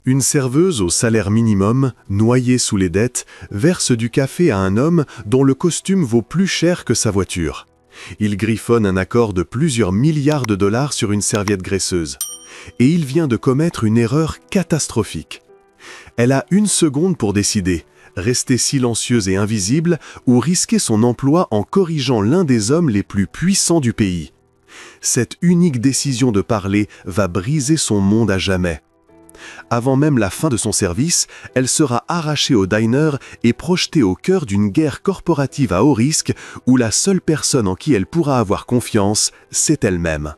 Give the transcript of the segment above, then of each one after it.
Une serveuse au salaire minimum, noyée sous les dettes, verse du café à un homme dont le costume vaut plus cher que sa voiture. Il griffonne un accord de plusieurs milliards de dollars sur une serviette graisseuse. Et il vient de commettre une erreur catastrophique. Elle a 1 seconde pour décider, rester silencieuse et invisible ou risquer son emploi en corrigeant l'un des hommes les plus puissants du pays. Cette unique décision de parler va briser son monde à jamais. Avant même la fin de son service, elle sera arrachée au diner et projetée au cœur d'une guerre corporative à haut risque où la seule personne en qui elle pourra avoir confiance, c'est elle-même.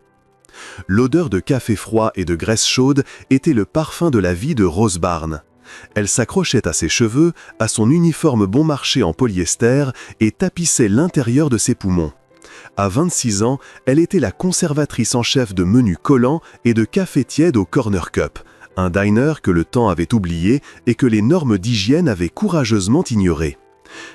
L'odeur de café froid et de graisse chaude était le parfum de la vie de Rose Barnes. Elle s'accrochait à ses cheveux, à son uniforme bon marché en polyester et tapissait l'intérieur de ses poumons. À 26 ans, elle était la conservatrice en chef de menus collants et de café tiède au Corner Cup, un diner que le temps avait oublié et que les normes d'hygiène avaient courageusement ignoré.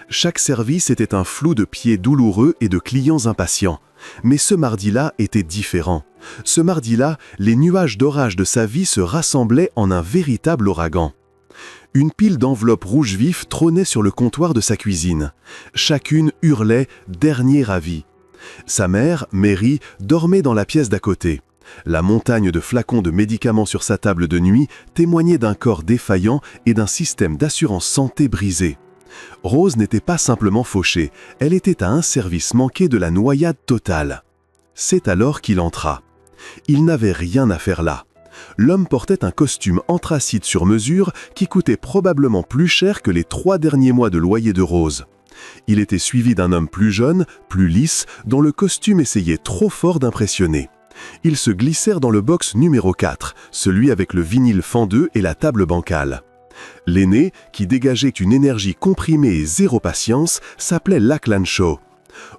Chaque service était un flou de pieds douloureux et de clients impatients. Mais ce mardi-là était différent. Ce mardi-là, les nuages d'orage de sa vie se rassemblaient en un véritable ouragan. Une pile d'enveloppes rouges vifs trônait sur le comptoir de sa cuisine. Chacune hurlait « dernier avis ». Sa mère, Mary, dormait dans la pièce d'à côté. La montagne de flacons de médicaments sur sa table de nuit témoignait d'un corps défaillant et d'un système d'assurance santé brisé. Rose n'était pas simplement fauchée, elle était à un service manqué de la noyade totale. C'est alors qu'il entra. Il n'avait rien à faire là. L'homme portait un costume anthracite sur mesure qui coûtait probablement plus cher que les 3 derniers mois de loyer de Rose. Il était suivi d'un homme plus jeune, plus lisse, dont le costume essayait trop fort d'impressionner. Ils se glissèrent dans le box numéro 4, celui avec le vinyle fendeux et la table bancale. L'aîné, qui dégageait une énergie comprimée et zéro patience, s'appelait Lachlan Shaw.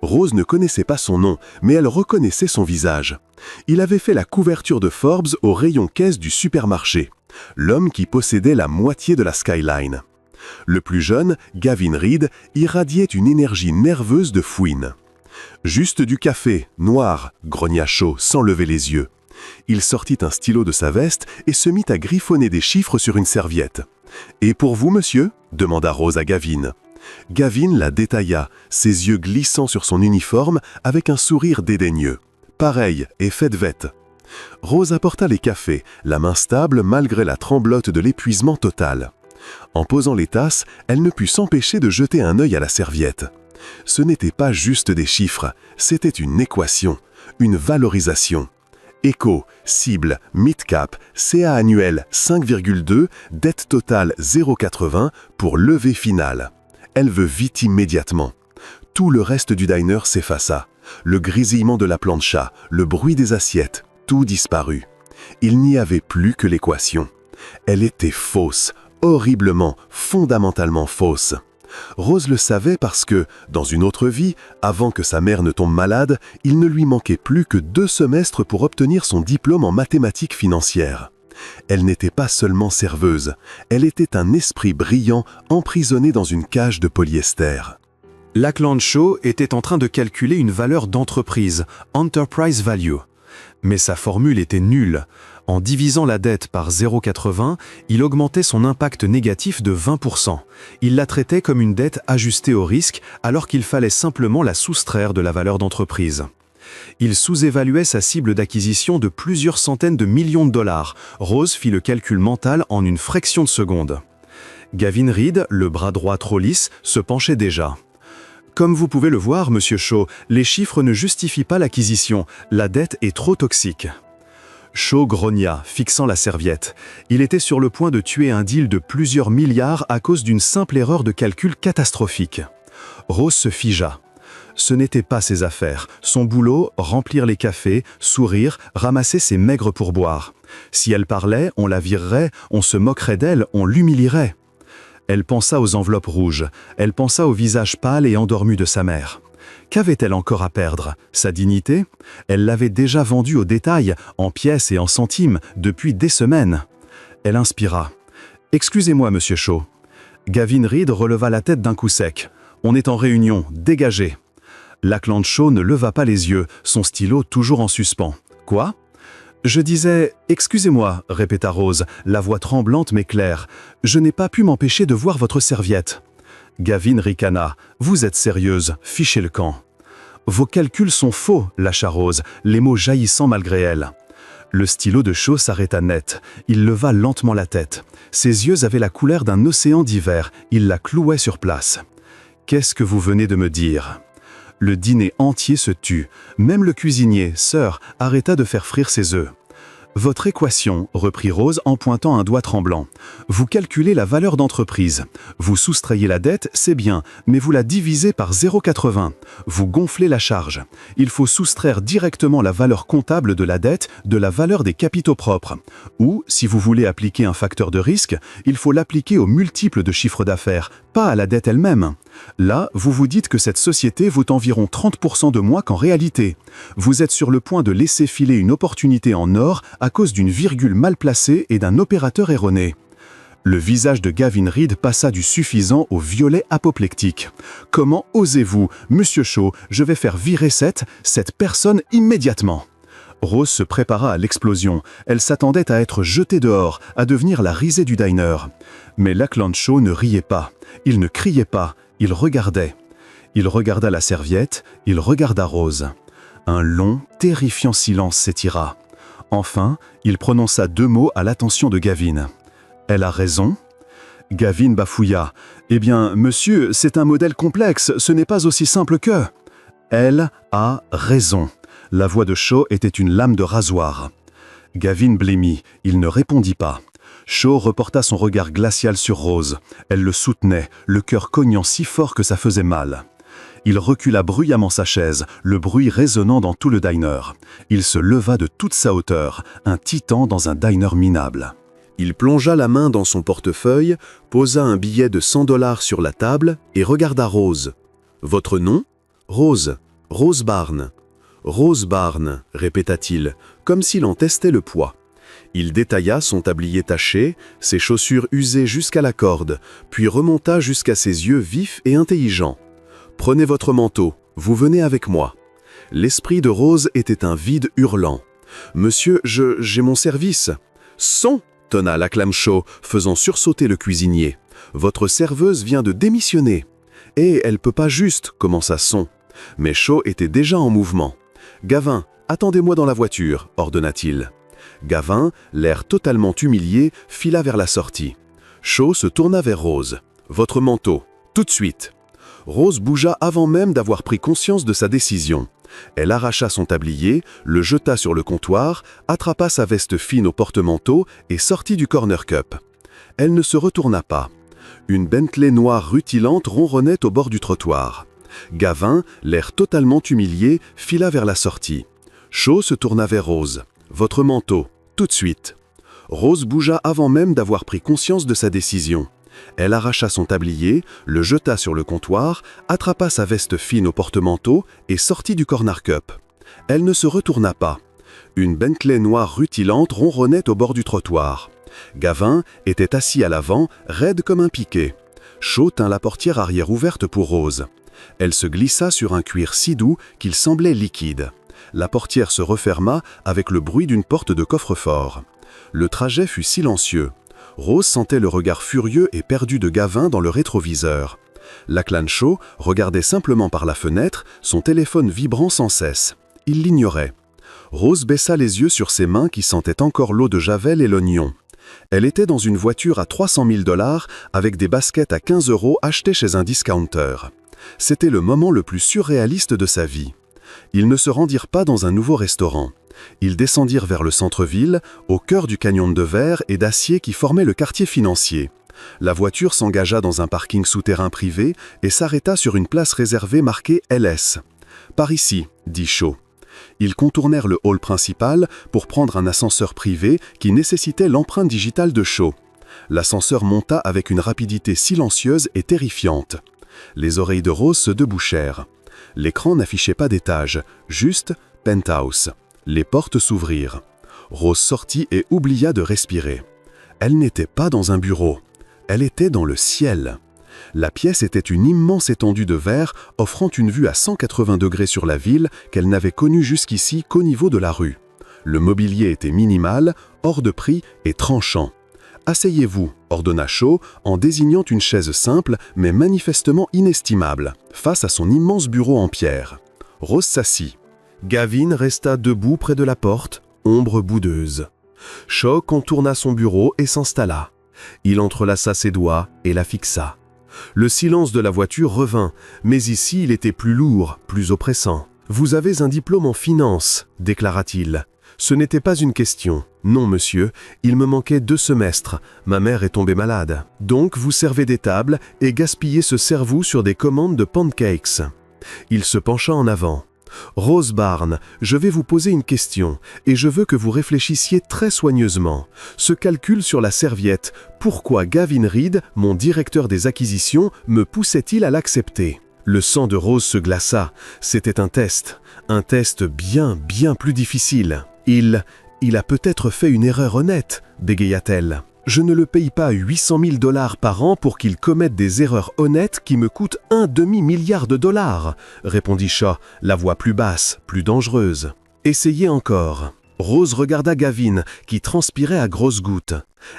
Rose ne connaissait pas son nom, mais elle reconnaissait son visage. Il avait fait la couverture de Forbes au rayon caisse du supermarché. L'homme qui possédait la moitié de la skyline. Le plus jeune, Gavin Reed, irradiait une énergie nerveuse de fouine. « Juste du café, noir », grogna Shaw sans lever les yeux. Il sortit un stylo de sa veste et se mit à griffonner des chiffres sur une serviette. « Et pour vous, monsieur ?» demanda Rose à Gavin. Gavin la détailla, ses yeux glissant sur son uniforme avec un sourire dédaigneux. « Pareil, et faites vête. » Rose apporta les cafés, la main stable malgré la tremblote de l'épuisement total. En posant les tasses, elle ne put s'empêcher de jeter un œil à la serviette. Ce n'était pas juste des chiffres, c'était une équation, une valorisation. Éco, cible, mid-cap, CA annuel 5,2, dette totale 0,80 pour levée finale. Elle veut vite immédiatement. Tout le reste du diner s'effaça. Le grésillement de la plancha, le bruit des assiettes, tout disparut. Il n'y avait plus que l'équation. Elle était fausse, horriblement, fondamentalement fausse. Rose le savait parce que, dans une autre vie, avant que sa mère ne tombe malade, il ne lui manquait plus que 2 semestres pour obtenir son diplôme en mathématiques financières. Elle n'était pas seulement serveuse, elle était un esprit brillant emprisonné dans une cage de polyester. Lachlan Shaw était en train de calculer une valeur d'entreprise, Enterprise Value. Mais sa formule était nulle. En divisant la dette par 0,80, il augmentait son impact négatif de 20%. Il la traitait comme une dette ajustée au risque, alors qu'il fallait simplement la soustraire de la valeur d'entreprise. Il sous-évaluait sa cible d'acquisition de plusieurs centaines de millions de dollars. Rose fit le calcul mental en une fraction de seconde. Gavin Reed, le bras droit trop lisse, se penchait déjà. « Comme vous pouvez le voir, monsieur Shaw, les chiffres ne justifient pas l'acquisition. La dette est trop toxique. » Shaw grogna, fixant la serviette. Il était sur le point de tuer un deal de plusieurs milliards à cause d'une simple erreur de calcul catastrophique. Rose se figea. Ce n'était pas ses affaires. Son boulot, remplir les cafés, sourire, ramasser ses maigres pourboires. Si elle parlait, on la virerait, on se moquerait d'elle, on l'humilierait. Elle pensa aux enveloppes rouges. Elle pensa au visage pâle et endormi de sa mère. Qu'avait-elle encore à perdre? Sa dignité? Elle l'avait déjà vendue au détail, en pièces et en centimes, depuis des semaines. Elle inspira. « Excusez-moi, monsieur Shaw. » Gavin Reed releva la tête d'un coup sec. « On est en réunion, dégagez. » Lachlan Shaw ne leva pas les yeux, son stylo toujours en suspens. « Quoi ?» Je disais « Excusez-moi », répéta Rose, la voix tremblante mais claire. « Je n'ai pas pu m'empêcher de voir votre serviette. » Gavin ricana. « Vous êtes sérieuse, fichez le camp. » « Vos calculs sont faux », lâcha Rose, les mots jaillissant malgré elle. Le stylo de Shaw s'arrêta net. Il leva lentement la tête. Ses yeux avaient la couleur d'un océan d'hiver. Il la clouait sur place. « Qu'est-ce que vous venez de me dire ?» Le dîner entier se tut. Même le cuisinier, Sir, arrêta de faire frire ses œufs. « Votre équation, » reprit Rose en pointant un doigt tremblant. « Vous calculez la valeur d'entreprise. Vous soustrayez la dette, c'est bien, mais vous la divisez par 0,80. Vous gonflez la charge. Il faut soustraire directement la valeur comptable de la dette de la valeur des capitaux propres. Ou, si vous voulez appliquer un facteur de risque, il faut l'appliquer au multiple de chiffre d'affaires, pas à la dette elle-même. Là, vous vous dites que cette société vaut environ 30% de moins qu'en réalité. Vous êtes sur le point de laisser filer une opportunité en or à cause d'une virgule mal placée et d'un opérateur erroné. Le visage de Gavin Reed passa du suffisant au violet apoplectique. « Comment osez-vous, Monsieur Shaw, je vais faire virer cette personne immédiatement !» Rose se prépara à l'explosion. Elle s'attendait à être jetée dehors, à devenir la risée du diner. Mais Lackland Shaw ne riait pas. Il ne criait pas. Il regardait. Il regarda la serviette. Il regarda Rose. Un long, terrifiant silence s'étira. Enfin, il prononça 2 mots à l'attention de Gavin. « Elle a raison ?» Gavin bafouilla. « Eh bien, monsieur, c'est un modèle complexe, ce n'est pas aussi simple que... » « Elle a raison. » La voix de Shaw était une lame de rasoir. Gavin blêmit. Il ne répondit pas. Shaw reporta son regard glacial sur Rose. Elle le soutenait, le cœur cognant si fort que ça faisait mal. Il recula bruyamment sa chaise, le bruit résonnant dans tout le diner. Il se leva de toute sa hauteur, un titan dans un diner minable. Il plongea la main dans son portefeuille, posa un billet de 100 $ sur la table et regarda Rose. « Votre nom ?»« Rose. Rose Barnes. »« Rose Barnes, » répéta-t-il, comme s'il en testait le poids. Il détailla son tablier taché, ses chaussures usées jusqu'à la corde, puis remonta jusqu'à ses yeux vifs et intelligents. « Prenez votre manteau, vous venez avec moi. » L'esprit de Rose était un vide hurlant. « Monsieur, j'ai mon service. »« Son !» tonna Lackland Shaw, faisant sursauter le cuisinier. « Votre serveuse vient de démissionner. »« Et elle peut pas juste, » commença Son. Mais Shaw était déjà en mouvement. « Gavin, attendez-moi dans la voiture, » ordonna-t-il. Gavin, l'air totalement humilié, fila vers la sortie. Shaw se tourna vers Rose. « Votre manteau, tout de suite !» Rose bougea avant même d'avoir pris conscience de sa décision. Elle arracha son tablier, le jeta sur le comptoir, attrapa sa veste fine au porte-manteau et sortit du corner cup. Elle ne se retourna pas. Une Bentley noire rutilante ronronnait au bord du trottoir. Gavin, l'air totalement humilié, fila vers la sortie. Shaw se tourna vers Rose. « Votre manteau, tout de suite !» Rose bougea avant même d'avoir pris conscience de sa décision. Elle arracha son tablier, le jeta sur le comptoir, attrapa sa veste fine au porte-manteau et sortit du corner cup. Elle ne se retourna pas. Une Bentley noire rutilante ronronnait au bord du trottoir. Gavin était assis à l'avant, raide comme un piquet. Shaw tint la portière arrière ouverte pour Rose. Elle se glissa sur un cuir si doux qu'il semblait liquide. La portière se referma avec le bruit d'une porte de coffre-fort. Le trajet fut silencieux. Rose sentait le regard furieux et perdu de Gavin dans le rétroviseur. Lackland Shaw regardait simplement par la fenêtre, son téléphone vibrant sans cesse. Il l'ignorait. Rose baissa les yeux sur ses mains qui sentaient encore l'eau de javel et l'oignon. Elle était dans une voiture à 300 000 $ avec des baskets à 15 € achetées chez un discounter. C'était le moment le plus surréaliste de sa vie. Ils ne se rendirent pas dans un nouveau restaurant. Ils descendirent vers le centre-ville, au cœur du canyon de verre et d'acier qui formait le quartier financier. La voiture s'engagea dans un parking souterrain privé et s'arrêta sur une place réservée marquée « LS ». « Par ici », dit Shaw. Ils contournèrent le hall principal pour prendre un ascenseur privé qui nécessitait l'empreinte digitale de Shaw. L'ascenseur monta avec une rapidité silencieuse et terrifiante. Les oreilles de Rose se débouchèrent. L'écran n'affichait pas d'étage, juste « Penthouse ». Les portes s'ouvrirent. Rose sortit et oublia de respirer. Elle n'était pas dans un bureau. Elle était dans le ciel. La pièce était une immense étendue de verre offrant une vue à 180 degrés sur la ville qu'elle n'avait connue jusqu'ici qu'au niveau de la rue. Le mobilier était minimal, hors de prix et tranchant. « Asseyez-vous », ordonna Shaw en désignant une chaise simple mais manifestement inestimable, face à son immense bureau en pierre. Rose s'assit. Gavin resta debout près de la porte, ombre boudeuse. Shaw contourna son bureau et s'installa. Il entrelaça ses doigts et la fixa. Le silence de la voiture revint, mais ici il était plus lourd, plus oppressant. « Vous avez un diplôme en finance », déclara-t-il. « Ce n'était pas une question. Non, monsieur, il me manquait 2 semestres. Ma mère est tombée malade. Donc vous servez des tables et gaspillez ce cerveau sur des commandes de pancakes. » Il se pencha en avant. « Rose Barnes, je vais vous poser une question, et je veux que vous réfléchissiez très soigneusement. Ce calcul sur la serviette, pourquoi Gavin Reed, mon directeur des acquisitions, me poussait-il à l'accepter ?» Le sang de Rose se glaça. C'était un test bien plus difficile. Il a peut-être fait une erreur honnête, bégaya-t-elle. Je ne le paye pas 800 000 $ par an pour qu'il commette des erreurs honnêtes qui me coûtent un demi-milliard de dollars, répondit Shaw, la voix plus basse, plus dangereuse. Essayez encore. Rose regarda Gavin, qui transpirait à grosses gouttes.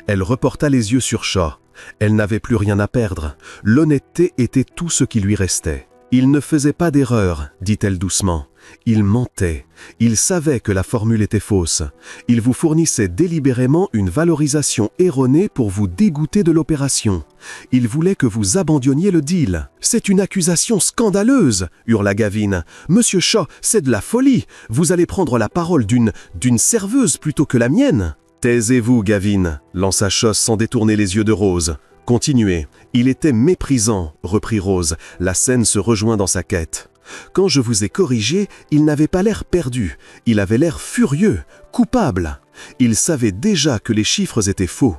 Elle reporta les yeux sur Shaw. Elle n'avait plus rien à perdre. L'honnêteté était tout ce qui lui restait. Il ne faisait pas d'erreur, dit-elle doucement. Il mentait. Il savait que la formule était fausse. Il vous fournissait délibérément une valorisation erronée pour vous dégoûter de l'opération. Il voulait que vous abandonniez le deal. « C'est une accusation scandaleuse !» hurla Gavin. « Monsieur Shaw, c'est de la folie. Vous allez prendre la parole d'une serveuse plutôt que la mienne. » « Taisez-vous, Gavin, lança Shaw sans détourner les yeux de Rose. « Continuez. Il était méprisant, reprit Rose. La scène se rejoint dans sa quête. Quand je vous ai corrigé, il n'avait pas l'air perdu. Il avait l'air furieux, coupable. Il savait déjà que les chiffres étaient faux.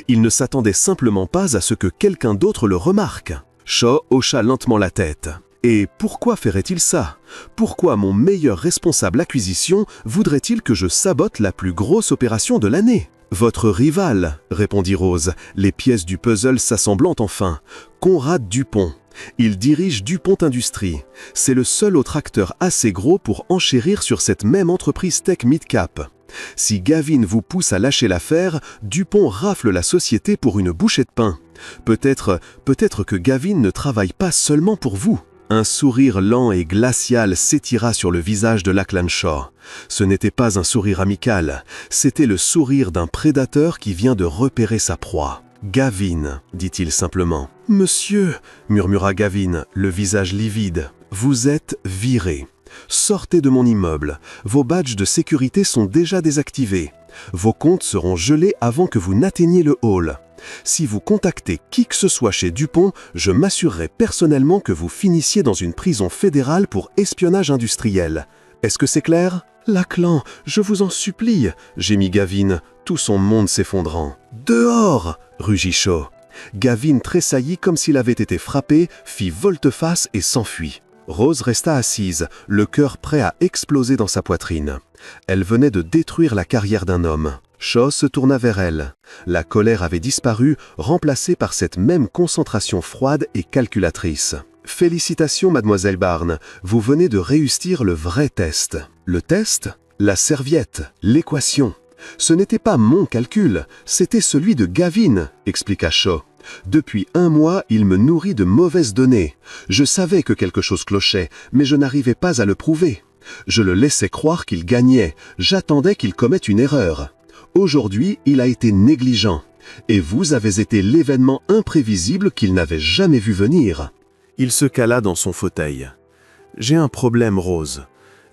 Il ne s'attendait simplement pas à ce que quelqu'un d'autre le remarque. » Shaw hocha lentement la tête. « Et pourquoi ferait-il ça? Pourquoi mon meilleur responsable acquisition voudrait-il que je sabote la plus grosse opération de l'année? » « Votre rival, répondit Rose, les pièces du puzzle s'assemblant enfin. Conrad Dupont. Il dirige Dupont Industries. C'est le seul autre acteur assez gros pour enchérir sur cette même entreprise tech mid-cap. Si Gavin vous pousse à lâcher l'affaire, Dupont rafle la société pour une bouchée de pain. Peut-être que Gavin ne travaille pas seulement pour vous. » Un sourire lent et glacial s'étira sur le visage de Lachlan Shaw. Ce n'était pas un sourire amical, c'était le sourire d'un prédateur qui vient de repérer sa proie. « Gavin, dit-il simplement. « Monsieur, murmura Gavin, le visage livide, vous êtes viré. Sortez de mon immeuble, vos badges de sécurité sont déjà désactivés. Vos comptes seront gelés avant que vous n'atteigniez le hall. Si vous contactez qui que ce soit chez Dupont, je m'assurerai personnellement que vous finissiez dans une prison fédérale pour espionnage industriel. Est-ce que c'est clair ? » « Lachlan, je vous en supplie, gémit Gavin, tout son monde s'effondrant. « Dehors !» rugit Shaw. Gavin tressaillit comme s'il avait été frappé, fit volte-face et s'enfuit. Rose resta assise, le cœur prêt à exploser dans sa poitrine. Elle venait de détruire la carrière d'un homme. Shaw se tourna vers elle. La colère avait disparu, remplacée par cette même concentration froide et calculatrice. « Félicitations, mademoiselle Barnes, vous venez de réussir le vrai test. » Le test ? La serviette, l'équation. Ce n'était pas mon calcul, c'était celui de Gavin, expliqua Shaw. Depuis 1 mois, il me nourrit de mauvaises données. Je savais que quelque chose clochait, mais je n'arrivais pas à le prouver. Je le laissais croire qu'il gagnait, j'attendais qu'il commette une erreur. Aujourd'hui, il a été négligent. Et vous avez été l'événement imprévisible qu'il n'avait jamais vu venir. Il se cala dans son fauteuil. « J'ai un problème, Rose.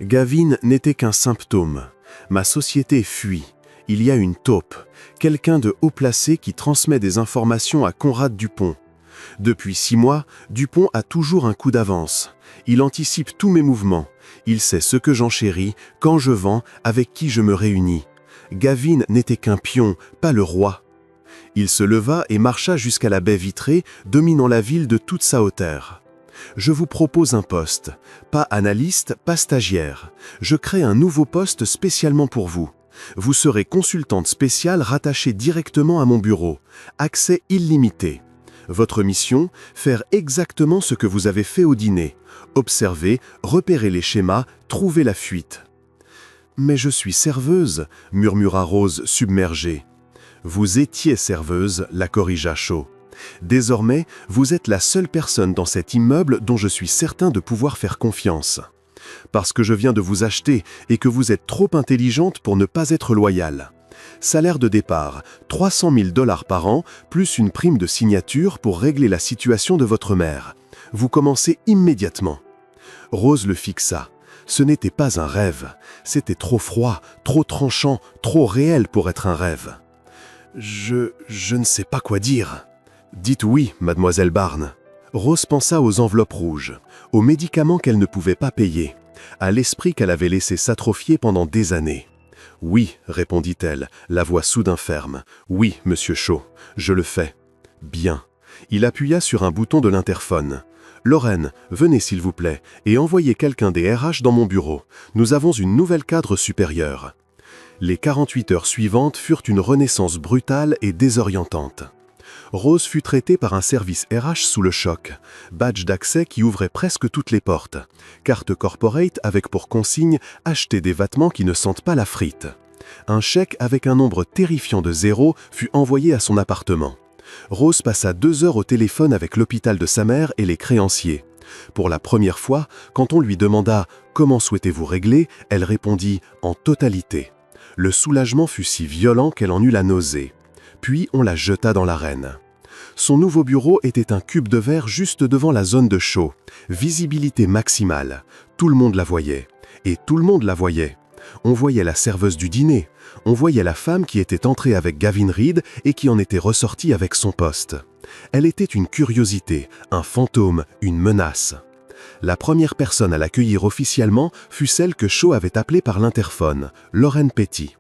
Gavin n'était qu'un symptôme. Ma société fuit. Il y a une taupe, quelqu'un de haut placé qui transmet des informations à Conrad Dupont. Depuis 6 mois, Dupont a toujours un coup d'avance. Il anticipe tous mes mouvements. Il sait ce que j'enchéris, quand je vends, avec qui je me réunis. Gavin n'était qu'un pion, pas le roi. » Il se leva et marcha jusqu'à la baie vitrée, dominant la ville de toute sa hauteur. « Je vous propose un poste. Pas analyste, pas stagiaire. Je crée un nouveau poste spécialement pour vous. Vous serez consultante spéciale rattachée directement à mon bureau. Accès illimité. Votre mission, faire exactement ce que vous avez fait au dîner. Observer, repérer les schémas, trouver la fuite. » « Mais je suis serveuse », murmura Rose submergée. « Vous étiez serveuse », la corrigea Shaw. « Désormais, vous êtes la seule personne dans cet immeuble dont je suis certain de pouvoir faire confiance. Parce que je viens de vous acheter et que vous êtes trop intelligente pour ne pas être loyale. Salaire de départ, 300 000 $ par an, plus une prime de signature pour régler la situation de votre mère. Vous commencez immédiatement. » Rose le fixa. Ce n'était pas un rêve. C'était trop froid, trop tranchant, trop réel pour être un rêve. Je ne sais pas quoi dire. Dites oui, mademoiselle Barnes. Rose pensa aux enveloppes rouges, aux médicaments qu'elle ne pouvait pas payer, à l'esprit qu'elle avait laissé s'atrophier pendant des années. « Oui, répondit-elle, la voix soudain ferme. « Oui, monsieur Shaw, je le fais. »« Bien. » Il appuya sur un bouton de l'interphone. « Lorraine, venez s'il vous plaît, et envoyez quelqu'un des RH dans mon bureau. Nous avons une nouvelle cadre supérieure. » Les 48 heures suivantes furent une renaissance brutale et désorientante. Rose fut traitée par un service RH sous le choc. Badge d'accès qui ouvrait presque toutes les portes. Carte corporate avec pour consigne « Acheter des vêtements qui ne sentent pas la frite ». Un chèque avec un nombre terrifiant de zéros fut envoyé à son appartement. Rose passa 2 heures au téléphone avec l'hôpital de sa mère et les créanciers. Pour la première fois, quand on lui demanda « Comment souhaitez-vous régler ?», elle répondit « En totalité ». Le soulagement fut si violent qu'elle en eut la nausée. Puis on la jeta dans l'arène. Son nouveau bureau était un cube de verre juste devant la zone de Shaw. Visibilité maximale. Tout le monde la voyait. Et tout le monde la voyait. On voyait la serveuse du dîner. On voyait la femme qui était entrée avec Gavin Reed et qui en était ressortie avec son poste. Elle était une curiosité, un fantôme, une menace. La première personne à l'accueillir officiellement fut celle que Shaw avait appelée par l'interphone, Lorraine Petty.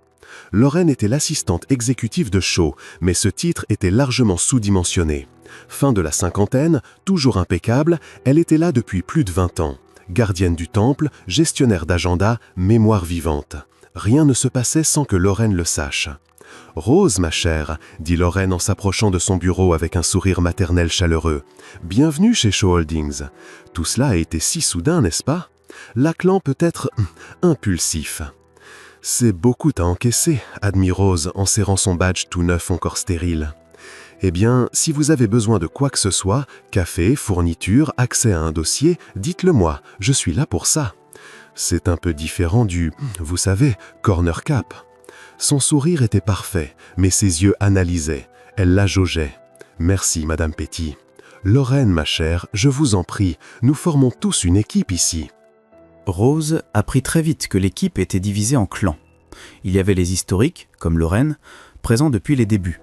Lorraine était l'assistante exécutive de Shaw, mais ce titre était largement sous-dimensionné. Fin de la cinquantaine, toujours impeccable, elle était là depuis plus de 20 ans. Gardienne du temple, gestionnaire d'agenda, mémoire vivante. Rien ne se passait sans que Lorraine le sache. « Rose, ma chère », dit Lorraine en s'approchant de son bureau avec un sourire maternel chaleureux. « Bienvenue chez Shaw Holdings. Tout cela a été si soudain, n'est-ce pas? L'aclan peut être impulsif. » « C'est beaucoup à encaisser, » admit Rose en serrant son badge tout neuf encore stérile. « Eh bien, si vous avez besoin de quoi que ce soit, café, fourniture, accès à un dossier, dites-le moi, je suis là pour ça. » C'est un peu différent du, vous savez, corner cap. Son sourire était parfait, mais ses yeux analysaient. Elle la jaugeait. « Merci, Madame Petty. Lorraine, ma chère, je vous en prie, nous formons tous une équipe ici. » Rose apprit très vite que l'équipe était divisée en clans. Il y avait les historiques, comme Lorraine, présents depuis les débuts.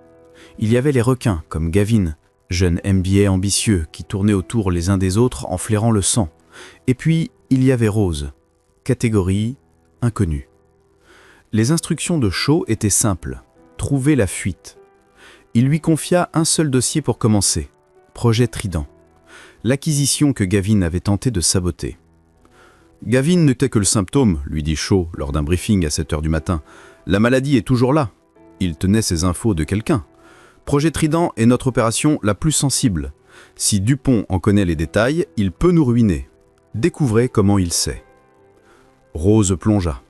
Il y avait les requins, comme Gavin, jeune MBA ambitieux qui tournait autour les uns des autres en flairant le sang. Et puis, il y avait Rose, catégorie inconnue. Les instructions de Shaw étaient simples, trouver la fuite. Il lui confia un seul dossier pour commencer, projet Trident, l'acquisition que Gavin avait tenté de saboter. Gavin n'était que le symptôme, lui dit Shaw lors d'un briefing à 7 heures du matin. La maladie est toujours là. Il tenait ses infos de quelqu'un. Projet Trident est notre opération la plus sensible. Si Dupont en connaît les détails, il peut nous ruiner. Découvrez comment il sait. Rose plongea.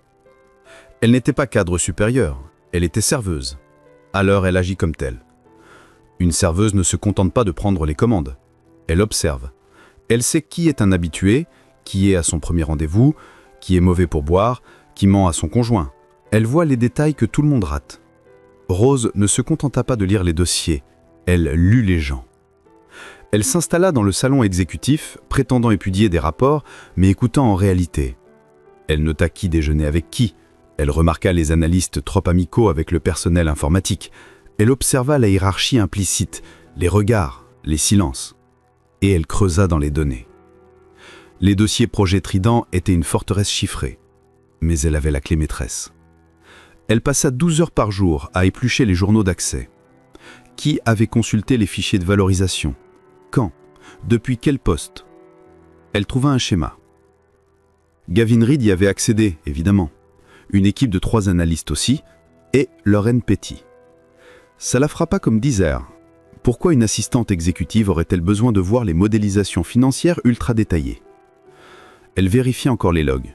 Elle n'était pas cadre supérieur, elle était serveuse. Alors elle agit comme telle. Une serveuse ne se contente pas de prendre les commandes. Elle observe. Elle sait qui est un habitué, qui est à son premier rendez-vous, qui est mauvais pour boire, qui ment à son conjoint. Elle voit les détails que tout le monde rate. Rose ne se contenta pas de lire les dossiers, elle lut les gens. Elle s'installa dans le salon exécutif, prétendant étudier des rapports, mais écoutant en réalité. Elle nota qui déjeunait avec qui, elle remarqua les analystes trop amicaux avec le personnel informatique, elle observa la hiérarchie implicite, les regards, les silences, et elle creusa dans les données. Les dossiers projet Trident étaient une forteresse chiffrée, mais elle avait la clé maîtresse. Elle passa 12 heures par jour à éplucher les journaux d'accès. Qui avait consulté les fichiers de valorisation? Quand? Depuis quel poste? Elle trouva un schéma. Gavin Reed y avait accédé, évidemment. Une équipe de 3 analystes aussi, et Lorraine Petty. Ça la frappa comme disert. Pourquoi une assistante exécutive aurait-elle besoin de voir les modélisations financières ultra détaillées? Elle vérifia encore les logs.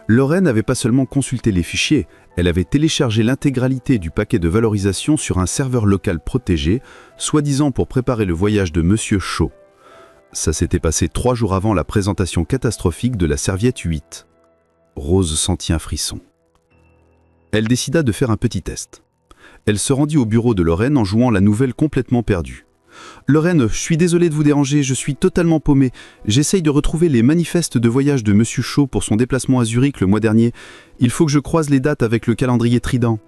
Lorraine n'avait pas seulement consulté les fichiers, elle avait téléchargé l'intégralité du paquet de valorisation sur un serveur local protégé, soi-disant pour préparer le voyage de Monsieur Shaw. Ça s'était passé 3 jours avant la présentation catastrophique de la serviette 8. Rose sentit un frisson. Elle décida de faire un petit test. Elle se rendit au bureau de Lorraine en jouant la nouvelle complètement perdue. « Lorraine, je suis désolée de vous déranger, je suis totalement paumée. J'essaye de retrouver les manifestes de voyage de Monsieur Shaw pour son déplacement à Zurich le mois dernier. Il faut que je croise les dates avec le calendrier Trident. »«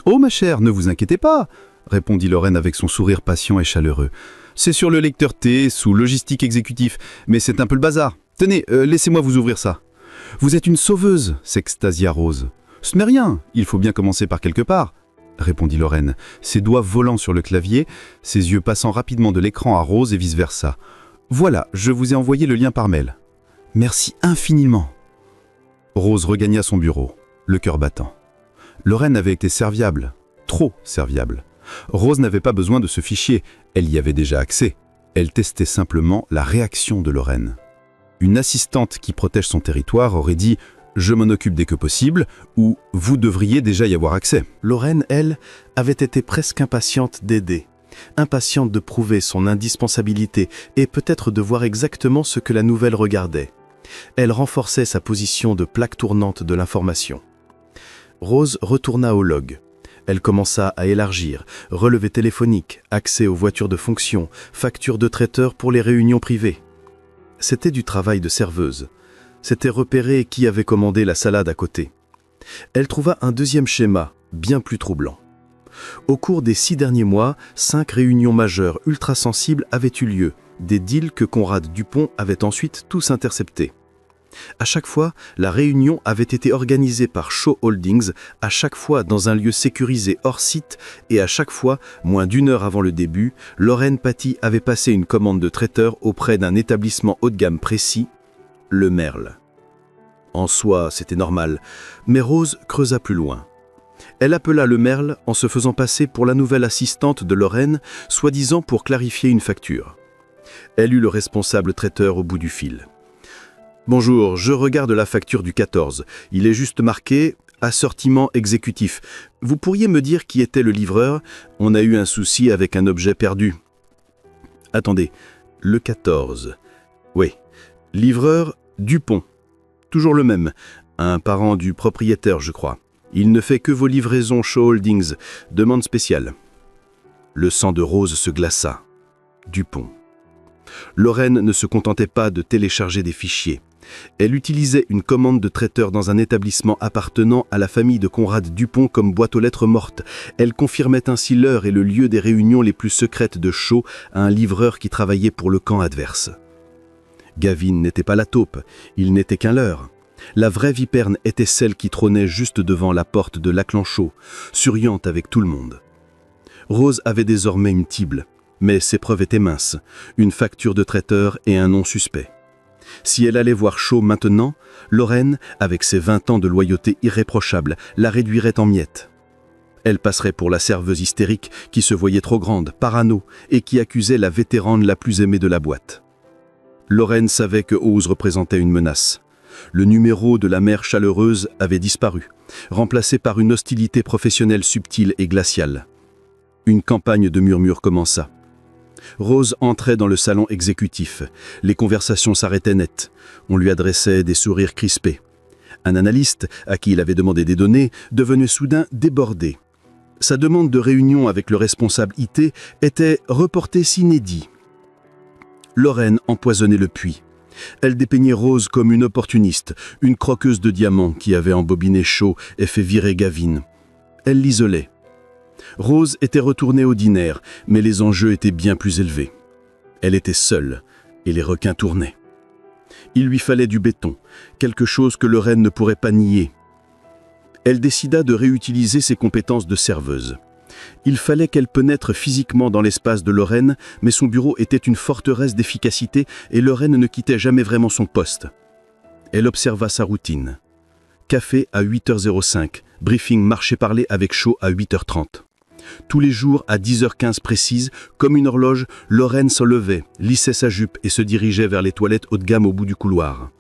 Oh ma chère, ne vous inquiétez pas !» répondit Lorraine avec son sourire patient et chaleureux. « C'est sur le lecteur T, sous logistique exécutif, mais c'est un peu le bazar. Tenez, laissez-moi vous ouvrir ça. »« Vous êtes une sauveuse !» s'extasia Rose. « Ce n'est rien, il faut bien commencer par quelque part. » répondit Lorraine, ses doigts volant sur le clavier, ses yeux passant rapidement de l'écran à Rose et vice-versa. « Voilà, je vous ai envoyé le lien par mail. »« Merci infiniment. » Rose regagna son bureau, le cœur battant. Lorraine avait été serviable, trop serviable. Rose n'avait pas besoin de ce fichier, elle y avait déjà accès. Elle testait simplement la réaction de Lorraine. Une assistante qui protège son territoire aurait dit « Je m'en occupe dès que possible » ou « Vous devriez déjà y avoir accès ». Lorraine, elle, avait été presque impatiente d'aider, impatiente de prouver son indispensabilité et peut-être de voir exactement ce que la nouvelle regardait. Elle renforçait sa position de plaque tournante de l'information. Rose retourna au log. Elle commença à élargir, relevés téléphoniques, accès aux voitures de fonction, factures de traiteurs pour les réunions privées. C'était du travail de serveuse. C'était repérer qui avait commandé la salade à côté. Elle trouva un deuxième schéma, bien plus troublant. Au cours des 6 derniers mois, 5 réunions majeures ultra sensibles avaient eu lieu, des deals que Conrad Dupont avait ensuite tous interceptés. À chaque fois, la réunion avait été organisée par Shaw Holdings, à chaque fois dans un lieu sécurisé hors site, et à chaque fois, moins d'1 heure avant le début, Lorraine Paty avait passé une commande de traiteur auprès d'un établissement haut de gamme précis, le Merle. En soi, c'était normal, mais Rose creusa plus loin. Elle appela le Merle en se faisant passer pour la nouvelle assistante de Lorraine, soi-disant pour clarifier une facture. Elle eut le responsable traiteur au bout du fil. « Bonjour, je regarde la facture du 14. Il est juste marqué « Assortiment exécutif ». Vous pourriez me dire qui était le livreur? On a eu un souci avec un objet perdu. Attendez, le 14. Oui, livreur Dupont. Toujours le même, un parent du propriétaire, je crois. Il ne fait que vos livraisons Shaw Holdings. Demande spéciale. Le sang de Rose se glaça. Dupont. Lorraine ne se contentait pas de télécharger des fichiers. Elle utilisait une commande de traiteur dans un établissement appartenant à la famille de Conrad Dupont comme boîte aux lettres morte. Elle confirmait ainsi l'heure et le lieu des réunions les plus secrètes de Shaw à un livreur qui travaillait pour le camp adverse. Gavin n'était pas la taupe, il n'était qu'un leurre. La vraie viperne était celle qui trônait juste devant la porte de Laclanchot, souriante avec tout le monde. Rose avait désormais une Tible, mais ses preuves étaient minces, une facture de traiteur et un nom suspect. Si elle allait voir Shaw maintenant, Lorraine, avec ses 20 ans de loyauté irréprochable, la réduirait en miettes. Elle passerait pour la serveuse hystérique qui se voyait trop grande, parano, et qui accusait la vétérane la plus aimée de la boîte. Lorraine savait que Oz représentait une menace. Le numéro de la mère chaleureuse avait disparu, remplacé par une hostilité professionnelle subtile et glaciale. Une campagne de murmures commença. Rose entrait dans le salon exécutif. Les conversations s'arrêtaient net. On lui adressait des sourires crispés. Un analyste, à qui il avait demandé des données, devenait soudain débordé. Sa demande de réunion avec le responsable IT était reportée sine die. Lorraine empoisonnait le puits. Elle dépeignait Rose comme une opportuniste, une croqueuse de diamants qui avait embobiné Shaw et fait virer Gavin. Elle l'isolait. Rose était retournée ordinaire, mais les enjeux étaient bien plus élevés. Elle était seule, et les requins tournaient. Il lui fallait du béton, quelque chose que Lorraine ne pourrait pas nier. Elle décida de réutiliser ses compétences de serveuse. Il fallait qu'elle pénètre physiquement dans l'espace de Lorraine, mais son bureau était une forteresse d'efficacité et Lorraine ne quittait jamais vraiment son poste. Elle observa sa routine. Café à 8h05, briefing marché-parler avec Shaw à 8h30. Tous les jours, à 10h15 précise, comme une horloge, Lorraine se levait, lissait sa jupe et se dirigeait vers les toilettes haut de gamme au bout du couloir.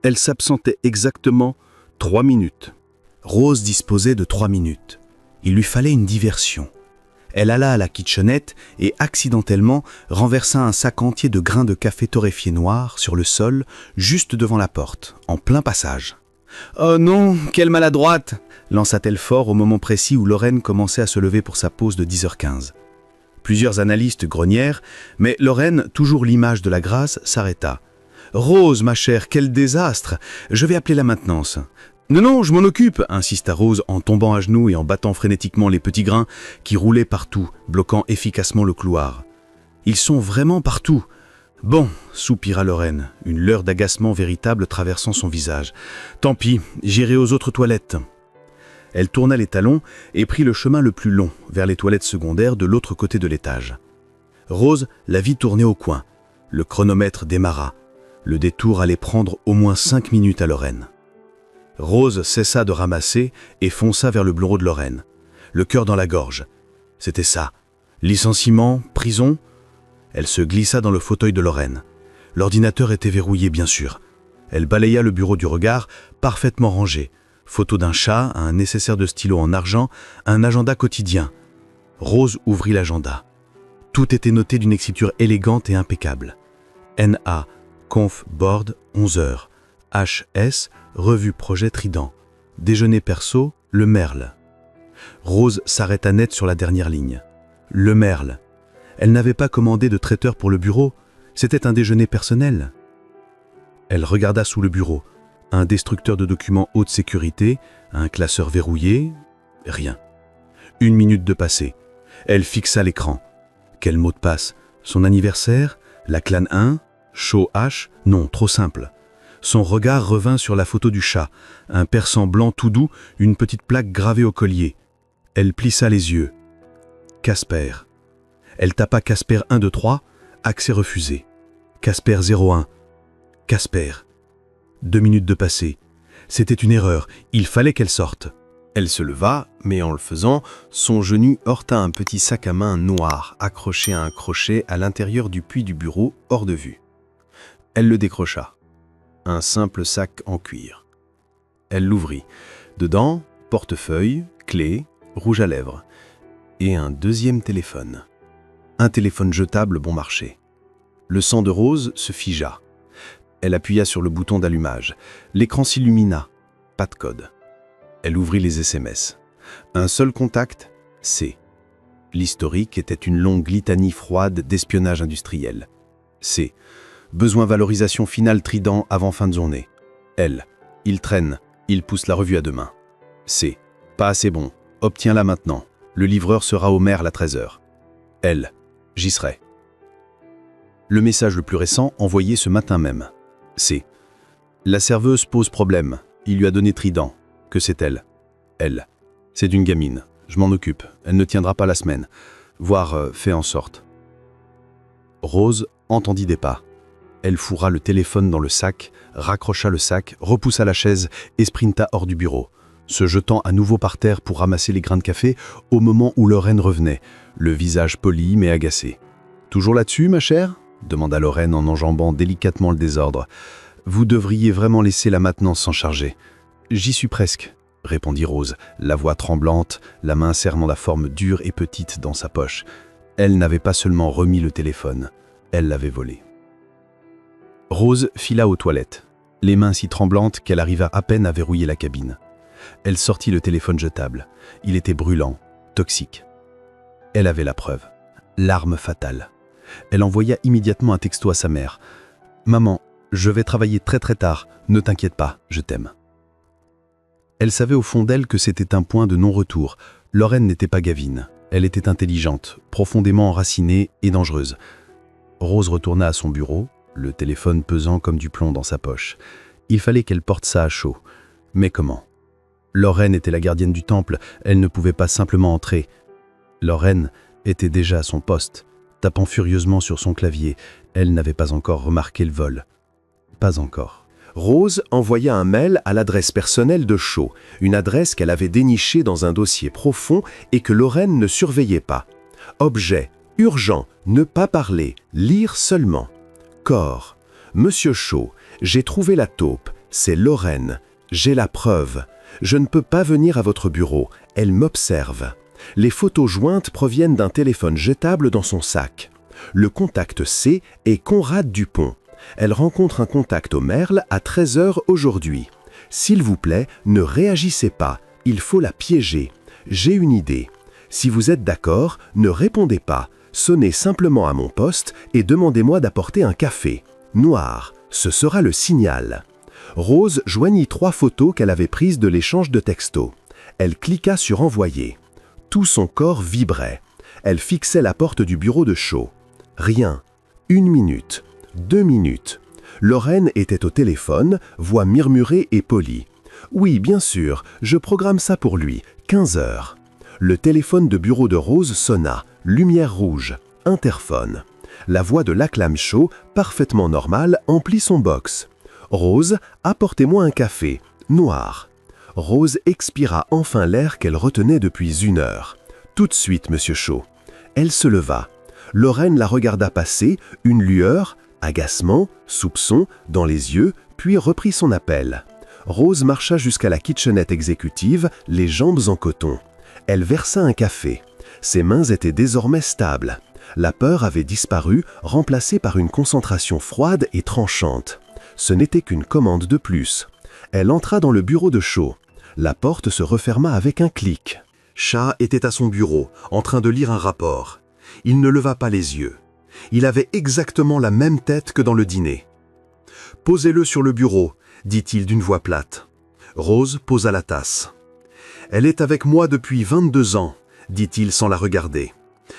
Elle s'absentait exactement 3 minutes. Rose disposait de 3 minutes. Il lui fallait une diversion. Elle alla à la kitchenette et accidentellement renversa un sac entier de grains de café torréfié noir sur le sol, juste devant la porte, en plein passage. « Oh non, quelle maladroite !» lança-t-elle fort au moment précis où Lorraine commençait à se lever pour sa pause de 10h15. Plusieurs analystes grognèrent, mais Lorraine, toujours l'image de la grâce, s'arrêta. « Rose, ma chère, quel désastre! Je vais appeler la maintenance. »« Non, non, je m'en occupe !» insista Rose en tombant à genoux et en battant frénétiquement les petits grains qui roulaient partout, bloquant efficacement le couloir. « Ils sont vraiment partout !»« Bon, » soupira Lorraine, une leurre d'agacement véritable traversant son visage. « Tant pis, j'irai aux autres toilettes. » Elle tourna les talons et prit le chemin le plus long, vers les toilettes secondaires de l'autre côté de l'étage. Rose la vit tourner au coin. Le chronomètre démarra. Le détour allait prendre au moins 5 minutes à Lorraine. Rose cessa de ramasser et fonça vers le bureau de Lorraine. Le cœur dans la gorge. C'était ça. Licenciement, prison. Elle se glissa dans le fauteuil de Lorraine. L'ordinateur était verrouillé, bien sûr. Elle balaya le bureau du regard, parfaitement rangé. Photo d'un chat, un nécessaire de stylo en argent, un agenda quotidien. Rose ouvrit l'agenda. Tout était noté d'une écriture élégante et impeccable. NA, conf board, 11h. HS, revue projet Trident. Déjeuner perso, le Merle. Rose s'arrêta net sur la dernière ligne. Le Merle. Elle n'avait pas commandé de traiteur pour le bureau, c'était un déjeuner personnel. Elle regarda sous le bureau. Un destructeur de documents haute sécurité, un classeur verrouillé, rien. 1 minute de passé. Elle fixa l'écran. Quel mot de passe? Son anniversaire? La clan 1? Show H? Non, trop simple. Son regard revint sur la photo du chat, un persan blanc tout doux, une petite plaque gravée au collier. Elle plissa les yeux. Casper. Elle tapa Casper 1, 2, 3, accès refusé. Casper 01. Casper. 2 minutes de passé. C'était une erreur, il fallait qu'elle sorte. Elle se leva, mais en le faisant, son genou heurta un petit sac à main noir, accroché à un crochet à l'intérieur du puits du bureau, hors de vue. Elle le décrocha. Un simple sac en cuir. Elle l'ouvrit. Dedans, portefeuille, clé, rouge à lèvres. Et un deuxième téléphone. Un téléphone jetable bon marché. Le sang de Rose se figea. Elle appuya sur le bouton d'allumage. L'écran s'illumina. Pas de code. Elle ouvrit les SMS. Un seul contact, C. L'historique était une longue litanie froide d'espionnage industriel. C. Besoin valorisation finale Trident avant fin de journée. L. Il traîne. Il pousse la revue à 2 mains. C. Pas assez bon. Obtiens-la maintenant. Le livreur sera au Merle à 13h. L. J'y serai. Le message le plus récent envoyé ce matin même. C. La serveuse pose problème. Il lui a donné Trident. Que c'est-elle? Elle. C'est d'une gamine. Je m'en occupe. Elle ne tiendra pas la semaine. Voire fait en sorte. Rose entendit des pas. Elle fourra le téléphone dans le sac, raccrocha le sac, repoussa la chaise et sprinta hors du bureau, se jetant à nouveau par terre pour ramasser les grains de café au moment où Lorraine revenait, le visage poli mais agacé. « Toujours là-dessus, ma chère ?» demanda Lorraine en enjambant délicatement le désordre. « Vous devriez vraiment laisser la maintenance s'en charger. »« J'y suis presque, » répondit Rose, la voix tremblante, la main cernant la forme dure et petite dans sa poche. Elle n'avait pas seulement remis le téléphone, elle l'avait volé. Rose fila aux toilettes, les mains si tremblantes qu'elle arriva à peine à verrouiller la cabine. Elle sortit le téléphone jetable. Il était brûlant, toxique. Elle avait la preuve. L'arme fatale. Elle envoya immédiatement un texto à sa mère. « Maman, je vais travailler très tard. Ne t'inquiète pas, je t'aime. » Elle savait au fond d'elle que c'était un point de non-retour. Lorraine n'était pas Gavin. Elle était intelligente, profondément enracinée et dangereuse. Rose retourna à son bureau, le téléphone pesant comme du plomb dans sa poche. Il fallait qu'elle porte ça à chaud. Mais comment? Lorraine était la gardienne du temple, elle ne pouvait pas simplement entrer. Lorraine était déjà à son poste, tapant furieusement sur son clavier. Elle n'avait pas encore remarqué le vol. Pas encore. Rose envoya un mail à l'adresse personnelle de Shaw, une adresse qu'elle avait dénichée dans un dossier profond et que Lorraine ne surveillait pas. Objet, urgent, ne pas parler, lire seulement. Corps. Monsieur Shaw, j'ai trouvé la taupe, c'est Lorraine. J'ai la preuve. Je ne peux pas venir à votre bureau. Elle m'observe. Les photos jointes proviennent d'un téléphone jetable dans son sac. Le contact C est Conrad Dupont. Elle rencontre un contact au Merle à 13 h aujourd'hui. S'il vous plaît, ne réagissez pas. Il faut la piéger. J'ai une idée. Si vous êtes d'accord, ne répondez pas. Sonnez simplement à mon poste et demandez-moi d'apporter un café. Noir. Ce sera le signal. Rose joignit 3 photos qu'elle avait prises de l'échange de textos. Elle cliqua sur Envoyer. Tout son corps vibrait. Elle fixait la porte du bureau de Shaw. Rien. 1 minute. 2 minutes. Lorraine était au téléphone, voix murmurée et polie. « Oui, bien sûr, je programme ça pour lui. 15 h. » Le téléphone de bureau de Rose sonna. Lumière rouge. Interphone. La voix de l'acclame Shaw, parfaitement normale, emplit son box. « Rose, apportez-moi un café. Noir. » Rose expira enfin l'air qu'elle retenait depuis 1 heure. « Tout de suite, monsieur Shaw. » Elle se leva. Lorraine la regarda passer, une lueur, agacement, soupçon, dans les yeux, puis reprit son appel. Rose marcha jusqu'à la kitchenette exécutive, les jambes en coton. Elle versa un café. Ses mains étaient désormais stables. La peur avait disparu, remplacée par une concentration froide et tranchante. Ce n'était qu'une commande de plus. Elle entra dans le bureau de Shaw. La porte se referma avec un clic. Shah était à son bureau, en train de lire un rapport. Il ne leva pas les yeux. Il avait exactement la même tête que dans le dîner. « Posez-le sur le bureau », dit-il d'une voix plate. Rose posa la tasse. « Elle est avec moi depuis 22 ans », dit-il sans la regarder.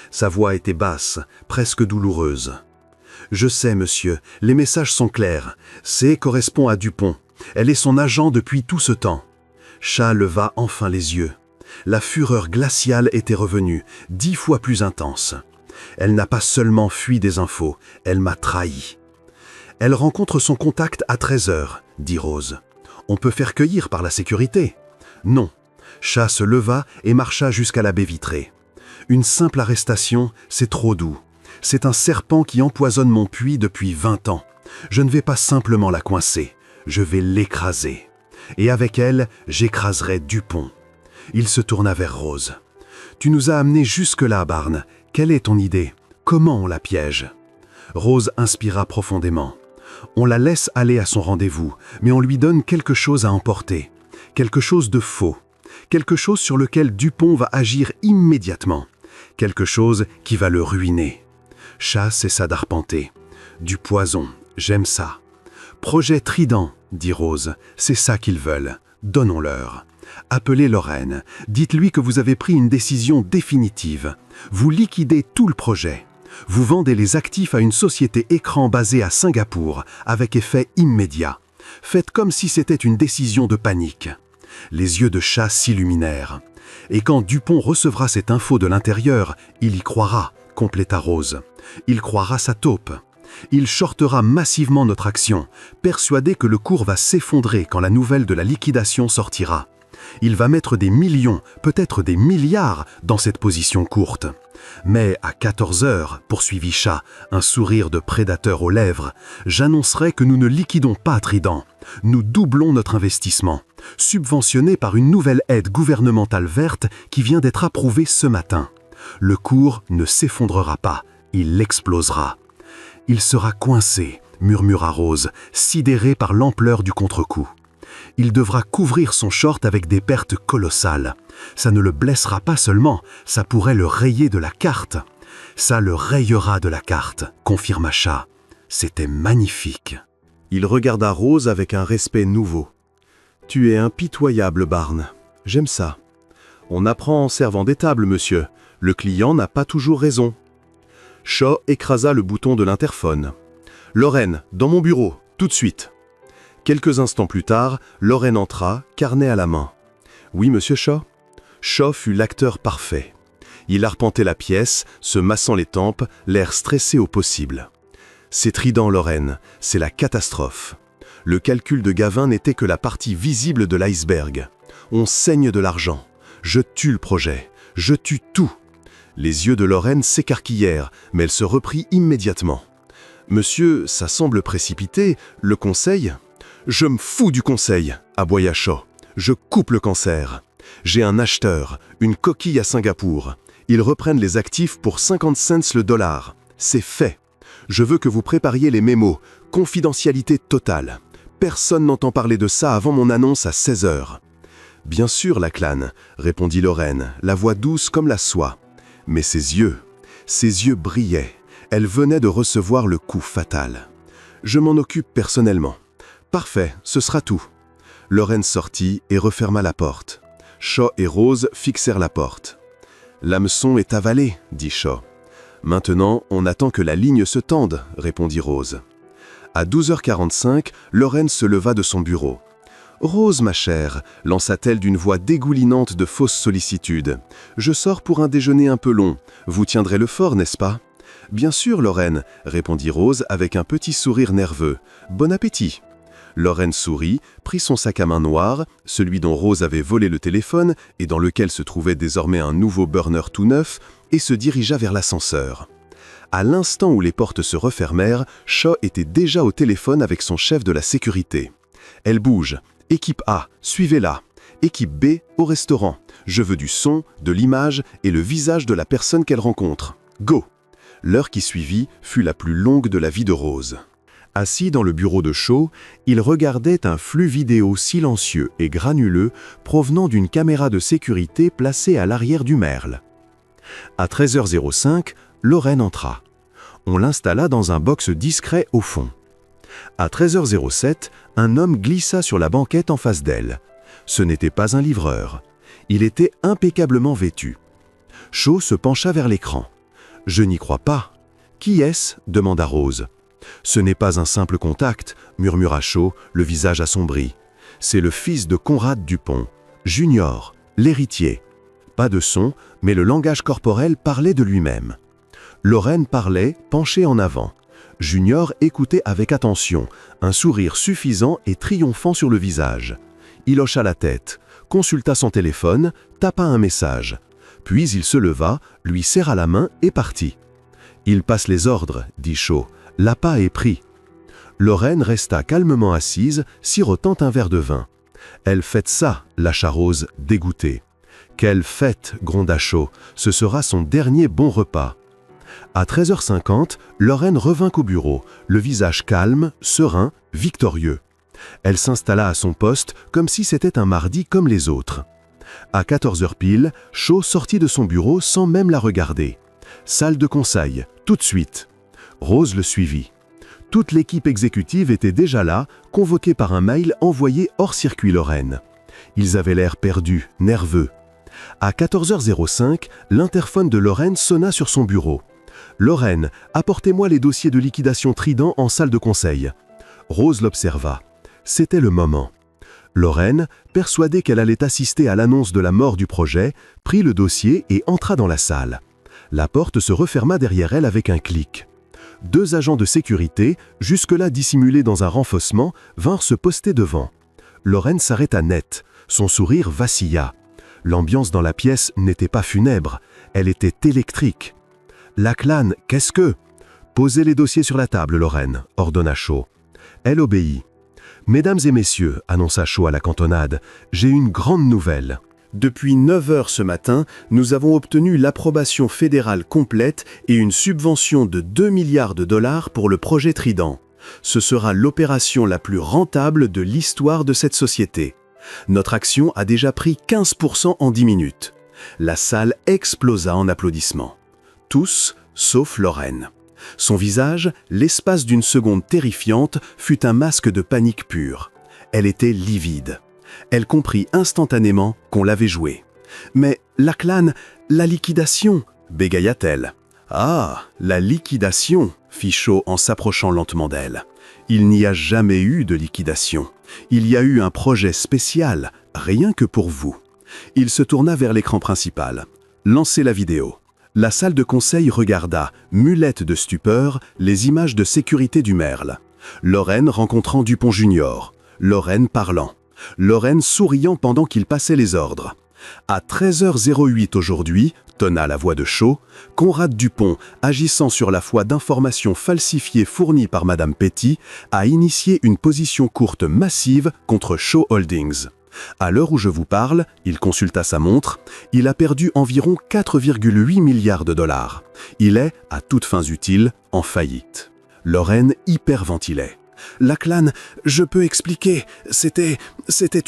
Sa voix était basse, presque douloureuse. « Je sais, monsieur, les messages sont clairs. C correspond à Dupont. Elle est son agent depuis tout ce temps. » Shah leva enfin les yeux. La fureur glaciale était revenue, 10 fois plus intense. Elle n'a pas seulement fui des infos, elle m'a trahi. Elle rencontre son contact à 13 h, dit Rose. On peut faire cueillir par la sécurité. Non. Shah se leva et marcha jusqu'à la baie vitrée. Une simple arrestation, c'est trop doux. C'est un serpent qui empoisonne mon puits depuis 20 ans. Je ne vais pas simplement la coincer, je vais l'écraser. Et avec elle, j'écraserai Dupont. Il se tourna vers Rose. « Tu nous as amenés jusque-là, Barnes. Quelle est ton idée? Comment on la piège ?» Rose inspira profondément. « On la laisse aller à son rendez-vous, mais on lui donne quelque chose à emporter. Quelque chose de faux. Quelque chose sur lequel Dupont va agir immédiatement. Quelque chose qui va le ruiner. » Shah cessa d'arpenter. « Du poison, j'aime ça. »« Projet Trident, » dit Rose. « C'est ça qu'ils veulent. Donnons-leur. » Appelez Lorraine. Dites-lui que vous avez pris une décision définitive. Vous liquidez tout le projet. Vous vendez les actifs à une société écran basée à Singapour, avec effet immédiat. Faites comme si c'était une décision de panique. Les yeux de Shah s'illuminèrent. Et quand Dupont recevra cette info de l'intérieur, il y croira, compléta Rose. Il croira sa taupe. Il shortera massivement notre action, persuadé que le cours va s'effondrer quand la nouvelle de la liquidation sortira. Il va mettre des millions, peut-être des milliards, dans cette position courte. Mais à 14 h, poursuivit Shah, un sourire de prédateur aux lèvres, j'annoncerai que nous ne liquidons pas Trident. Nous doublons notre investissement, subventionné par une nouvelle aide gouvernementale verte qui vient d'être approuvée ce matin. Le cours ne s'effondrera pas, il explosera. Il sera coincé, murmura Rose, sidéré par l'ampleur du contre-coup. Il devra couvrir son short avec des pertes colossales. Ça ne le blessera pas seulement, ça pourrait le rayer de la carte. Ça le rayera de la carte, confirma Shah. C'était magnifique. Il regarda Rose avec un respect nouveau. « Tu es impitoyable, Barnes. J'aime ça. On apprend en servant des tables, monsieur. Le client n'a pas toujours raison. » Shaw écrasa le bouton de l'interphone. « Lorraine, dans mon bureau, tout de suite. » Quelques instants plus tard, Lorraine entra, carnet à la main. « Oui, monsieur Shaw ?» Shaw fut l'acteur parfait. Il arpentait la pièce, se massant les tempes, l'air stressé au possible. « C'est Trident, Lorraine, c'est la catastrophe. Le calcul de Gavin n'était que la partie visible de l'iceberg. On saigne de l'argent. Je tue le projet. Je tue tout. » Les yeux de Lorraine s'écarquillèrent, mais elle se reprit immédiatement. « Monsieur, ça semble précipité. Le conseil ? Je me fous du conseil, aboya Shaw. Je coupe le cancer. J'ai un acheteur, une coquille à Singapour. Ils reprennent les actifs pour 50 cents le dollar. C'est fait. Je veux que vous prépariez les mémos. Confidentialité totale. Personne n'entend parler de ça avant mon annonce à 16 h. Bien sûr, Lachlan, répondit Lorraine, la voix douce comme la soie. Mais ses yeux brillaient. Elle venait de recevoir le coup fatal. Je m'en occupe personnellement. Parfait, ce sera tout. Lorraine sortit et referma la porte. Shaw et Rose fixèrent la porte. L'hameçon est avalé, dit Shaw. Maintenant, on attend que la ligne se tende, répondit Rose. À 12h45, Lorraine se leva de son bureau. Rose, ma chère, lança-t-elle d'une voix dégoulinante de fausse sollicitude. Je sors pour un déjeuner un peu long. Vous tiendrez le fort, n'est-ce pas? Bien sûr, Lorraine, répondit Rose avec un petit sourire nerveux. Bon appétit. Lorraine sourit, prit son sac à main noir, celui dont Rose avait volé le téléphone et dans lequel se trouvait désormais un nouveau burner tout neuf, et se dirigea vers l'ascenseur. À l'instant où les portes se refermèrent, Shaw était déjà au téléphone avec son chef de la sécurité. Elle bouge. Équipe A, suivez-la. Équipe B, au restaurant. Je veux du son, de l'image et le visage de la personne qu'elle rencontre. Go! L'heure qui suivit fut la plus longue de la vie de Rose. Assis dans le bureau de Shaw, il regardait un flux vidéo silencieux et granuleux provenant d'une caméra de sécurité placée à l'arrière du Merle. À 13h05, Lorraine entra. On l'installa dans un box discret au fond. À 13h07, un homme glissa sur la banquette en face d'elle. Ce n'était pas un livreur. Il était impeccablement vêtu. Shaw se pencha vers l'écran. « Je n'y crois pas. »« Qui est-ce » demanda Rose. « Ce n'est pas un simple contact, » murmura Shaw, le visage assombri. « C'est le fils de Conrad Dupont, Junior, l'héritier. » Pas de son, mais le langage corporel parlait de lui-même. Lorraine parlait, penchée en avant. Junior écoutait avec attention, un sourire suffisant et triomphant sur le visage. Il hocha la tête, consulta son téléphone, tapa un message. Puis il se leva, lui serra la main et partit. « Il passe les ordres, » dit Shaw. « L'appât est pris. » Lorraine resta calmement assise, sirotant un verre de vin. « Elle fête ça, » lâcha Rose, dégoûtée. « Quelle fête, » gronda Shaw. « Ce sera son dernier bon repas. » À 13h50, Lorraine revint au bureau, le visage calme, serein, victorieux. Elle s'installa à son poste comme si c'était un mardi comme les autres. À 14h pile, Shaw sortit de son bureau sans même la regarder. Salle de conseil, tout de suite. Rose le suivit. Toute l'équipe exécutive était déjà là, convoquée par un mail envoyé hors circuit Lorraine. Ils avaient l'air perdus, nerveux. À 14h05, l'interphone de Lorraine sonna sur son bureau. « Lorraine, apportez-moi les dossiers de liquidation Trident en salle de conseil. » Rose l'observa. C'était le moment. Lorraine, persuadée qu'elle allait assister à l'annonce de la mort du projet, prit le dossier et entra dans la salle. La porte se referma derrière elle avec un clic. 2 agents de sécurité, jusque-là dissimulés dans un renfoncement, vinrent se poster devant. Lorraine s'arrêta net. Son sourire vacilla. L'ambiance dans la pièce n'était pas funèbre, elle était électrique. « Lachlan, qu'est-ce que ?» « Posez les dossiers sur la table, Lorraine, » ordonna Shaw. Elle obéit. « Mesdames et messieurs, » annonça Shaw à la cantonade, « j'ai une grande nouvelle. Depuis 9 h ce matin, nous avons obtenu l'approbation fédérale complète et une subvention de 2 milliards de dollars pour le projet Trident. Ce sera l'opération la plus rentable de l'histoire de cette société. Notre action a déjà pris 15% en 10 minutes. » La salle explosa en applaudissements. Tous, sauf Lorraine. Son visage, l'espace d'une seconde terrifiante, fut un masque de panique pure. Elle était livide. Elle comprit instantanément qu'on l'avait joué. « Mais, Lachlan, la liquidation !» bégaya-t-elle. « Ah, la liquidation !» fit Shaw en s'approchant lentement d'elle. « Il n'y a jamais eu de liquidation. Il y a eu un projet spécial, rien que pour vous. » Il se tourna vers l'écran principal. « Lancez la vidéo. » La salle de conseil regarda, mulette de stupeur, les images de sécurité du Merle. Lorraine rencontrant Dupont Junior. Lorraine parlant. Lorraine souriant pendant qu'il passait les ordres. À 13h08 aujourd'hui, tonna la voix de Shaw, Conrad Dupont, agissant sur la foi d'informations falsifiées fournies par Madame Petty, a initié une position courte massive contre Shaw Holdings. À l'heure où je vous parle, il consulta sa montre, il a perdu environ 4,8 milliards de dollars. Il est, à toutes fins utiles, en faillite. Lorraine hyperventilait. Lachlan, je peux expliquer, c'était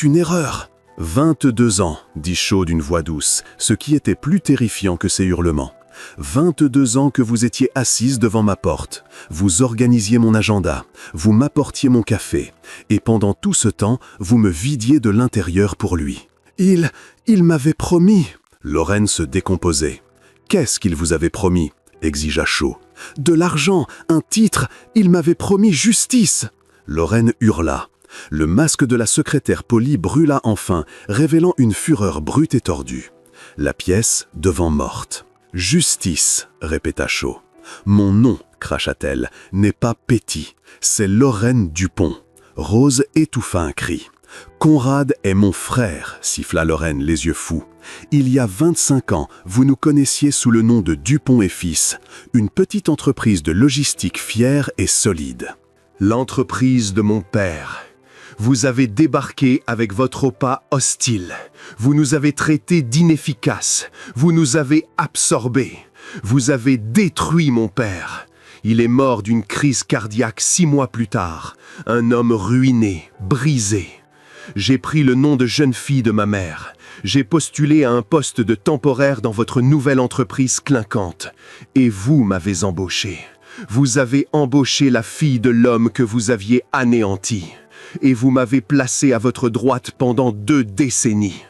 une erreur. 22 ans, dit Shaw d'une voix douce, ce qui était plus terrifiant que ses hurlements. 22 ans que vous étiez assise devant ma porte. Vous organisiez mon agenda, vous m'apportiez mon café, et pendant tout ce temps, vous me vidiez de l'intérieur pour lui. Il m'avait promis. Lorraine se décomposait. Qu'est-ce qu'il vous avait promis? Exigea Shaw. De l'argent, un titre, il m'avait promis justice. Lorraine hurla. Le masque de la secrétaire polie brûla enfin, révélant une fureur brute et tordue. La pièce devant morte. « Justice », répéta Shaw. « Mon nom, cracha-t-elle, n'est pas Petty, c'est Lorraine Dupont. » Rose étouffa un cri. « Conrad est mon frère », siffla Lorraine, les yeux fous. « Il y a 25 ans, vous nous connaissiez sous le nom de Dupont et Fils, une petite entreprise de logistique fière et solide. L'entreprise de mon père. Vous avez débarqué avec votre OPA hostile. Vous nous avez traités d'inefficaces. Vous nous avez absorbés. Vous avez détruit mon père. Il est mort d'une crise cardiaque 6 mois plus tard. Un homme ruiné, brisé. J'ai pris le nom de jeune fille de ma mère. J'ai postulé à un poste de temporaire dans votre nouvelle entreprise clinquante. Et vous m'avez embauché. Vous avez embauché la fille de l'homme que vous aviez anéanti. Et vous m'avez placé à votre droite pendant 2 décennies.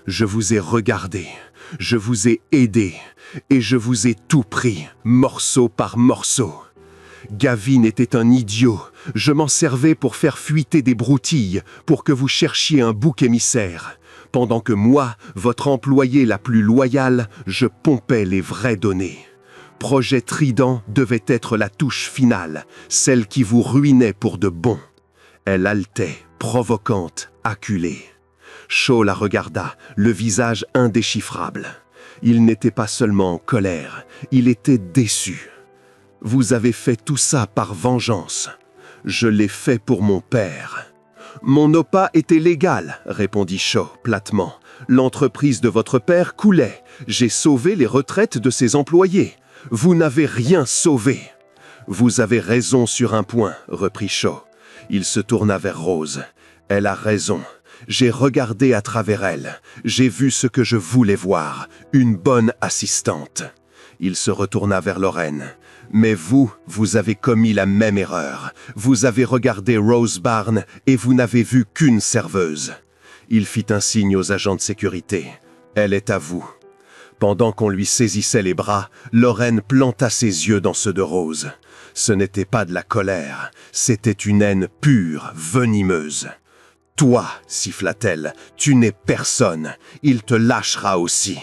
Je vous ai regardé, je vous ai aidé, et je vous ai tout pris, morceau par morceau. Gavin était un idiot, je m'en servais pour faire fuiter des broutilles, pour que vous cherchiez un bouc émissaire. Pendant que moi, votre employé la plus loyale, je pompais les vraies données. Projet Trident devait être la touche finale, celle qui vous ruinait pour de bon. Elle haletait, provocante, acculée. Shaw la regarda, le visage indéchiffrable. Il n'était pas seulement en colère, il était déçu. « Vous avez fait tout ça par vengeance. Je l'ai fait pour mon père. »« Mon OPA était légal, » répondit Shaw platement. « L'entreprise de votre père coulait. J'ai sauvé les retraites de ses employés. Vous n'avez rien sauvé. »« Vous avez raison sur un point, » reprit Shaw. Il se tourna vers Rose. « Elle a raison. J'ai regardé à travers elle. J'ai vu ce que je voulais voir. Une bonne assistante. » Il se retourna vers Lorraine. « Mais vous avez commis la même erreur. Vous avez regardé Rose Barnes et vous n'avez vu qu'une serveuse. » Il fit un signe aux agents de sécurité. « Elle est à vous. » Pendant qu'on lui saisissait les bras, Lorraine planta ses yeux dans ceux de Rose. Ce n'était pas de la colère, c'était une haine pure, venimeuse. « Toi, siffla-t-elle, tu n'es personne, il te lâchera aussi. »«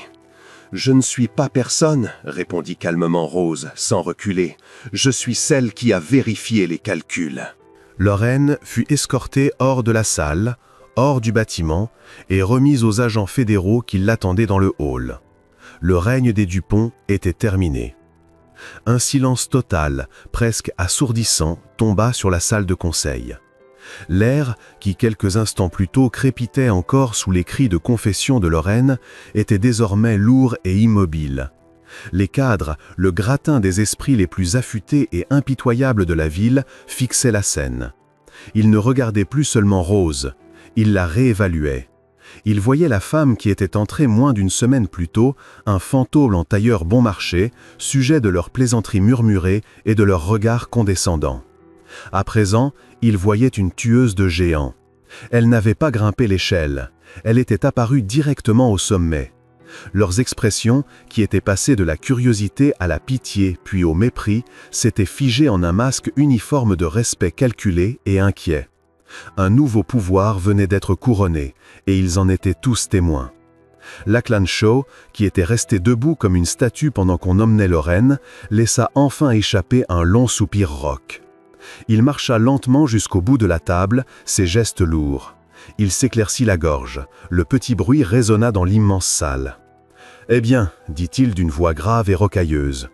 Je ne suis pas personne, » répondit calmement Rose, sans reculer. « Je suis celle qui a vérifié les calculs. » Lorraine fut escortée hors de la salle, hors du bâtiment, et remise aux agents fédéraux qui l'attendaient dans le hall. Le règne des Dupont était terminé. Un silence total, presque assourdissant, tomba sur la salle de conseil. L'air, qui quelques instants plus tôt crépitait encore sous les cris de confession de Lorraine, était désormais lourd et immobile. Les cadres, le gratin des esprits les plus affûtés et impitoyables de la ville, fixaient la scène. Ils ne regardaient plus seulement Rose, ils la réévaluaient. Il voyait la femme qui était entrée moins d'une semaine plus tôt, un fantôme en tailleur bon marché, sujet de leurs plaisanteries murmurées et de leurs regards condescendants. À présent, il voyait une tueuse de géants. Elle n'avait pas grimpé l'échelle, elle était apparue directement au sommet. Leurs expressions, qui étaient passées de la curiosité à la pitié puis au mépris, s'étaient figées en un masque uniforme de respect calculé et inquiet. Un nouveau pouvoir venait d'être couronné, et ils en étaient tous témoins. Lachlan Shaw, qui était resté debout comme une statue pendant qu'on emmenait Lorraine, laissa enfin échapper un long soupir rauque. Il marcha lentement jusqu'au bout de la table, ses gestes lourds. Il s'éclaircit la gorge. Le petit bruit résonna dans l'immense salle. « Eh bien, dit-il d'une voix grave et rocailleuse,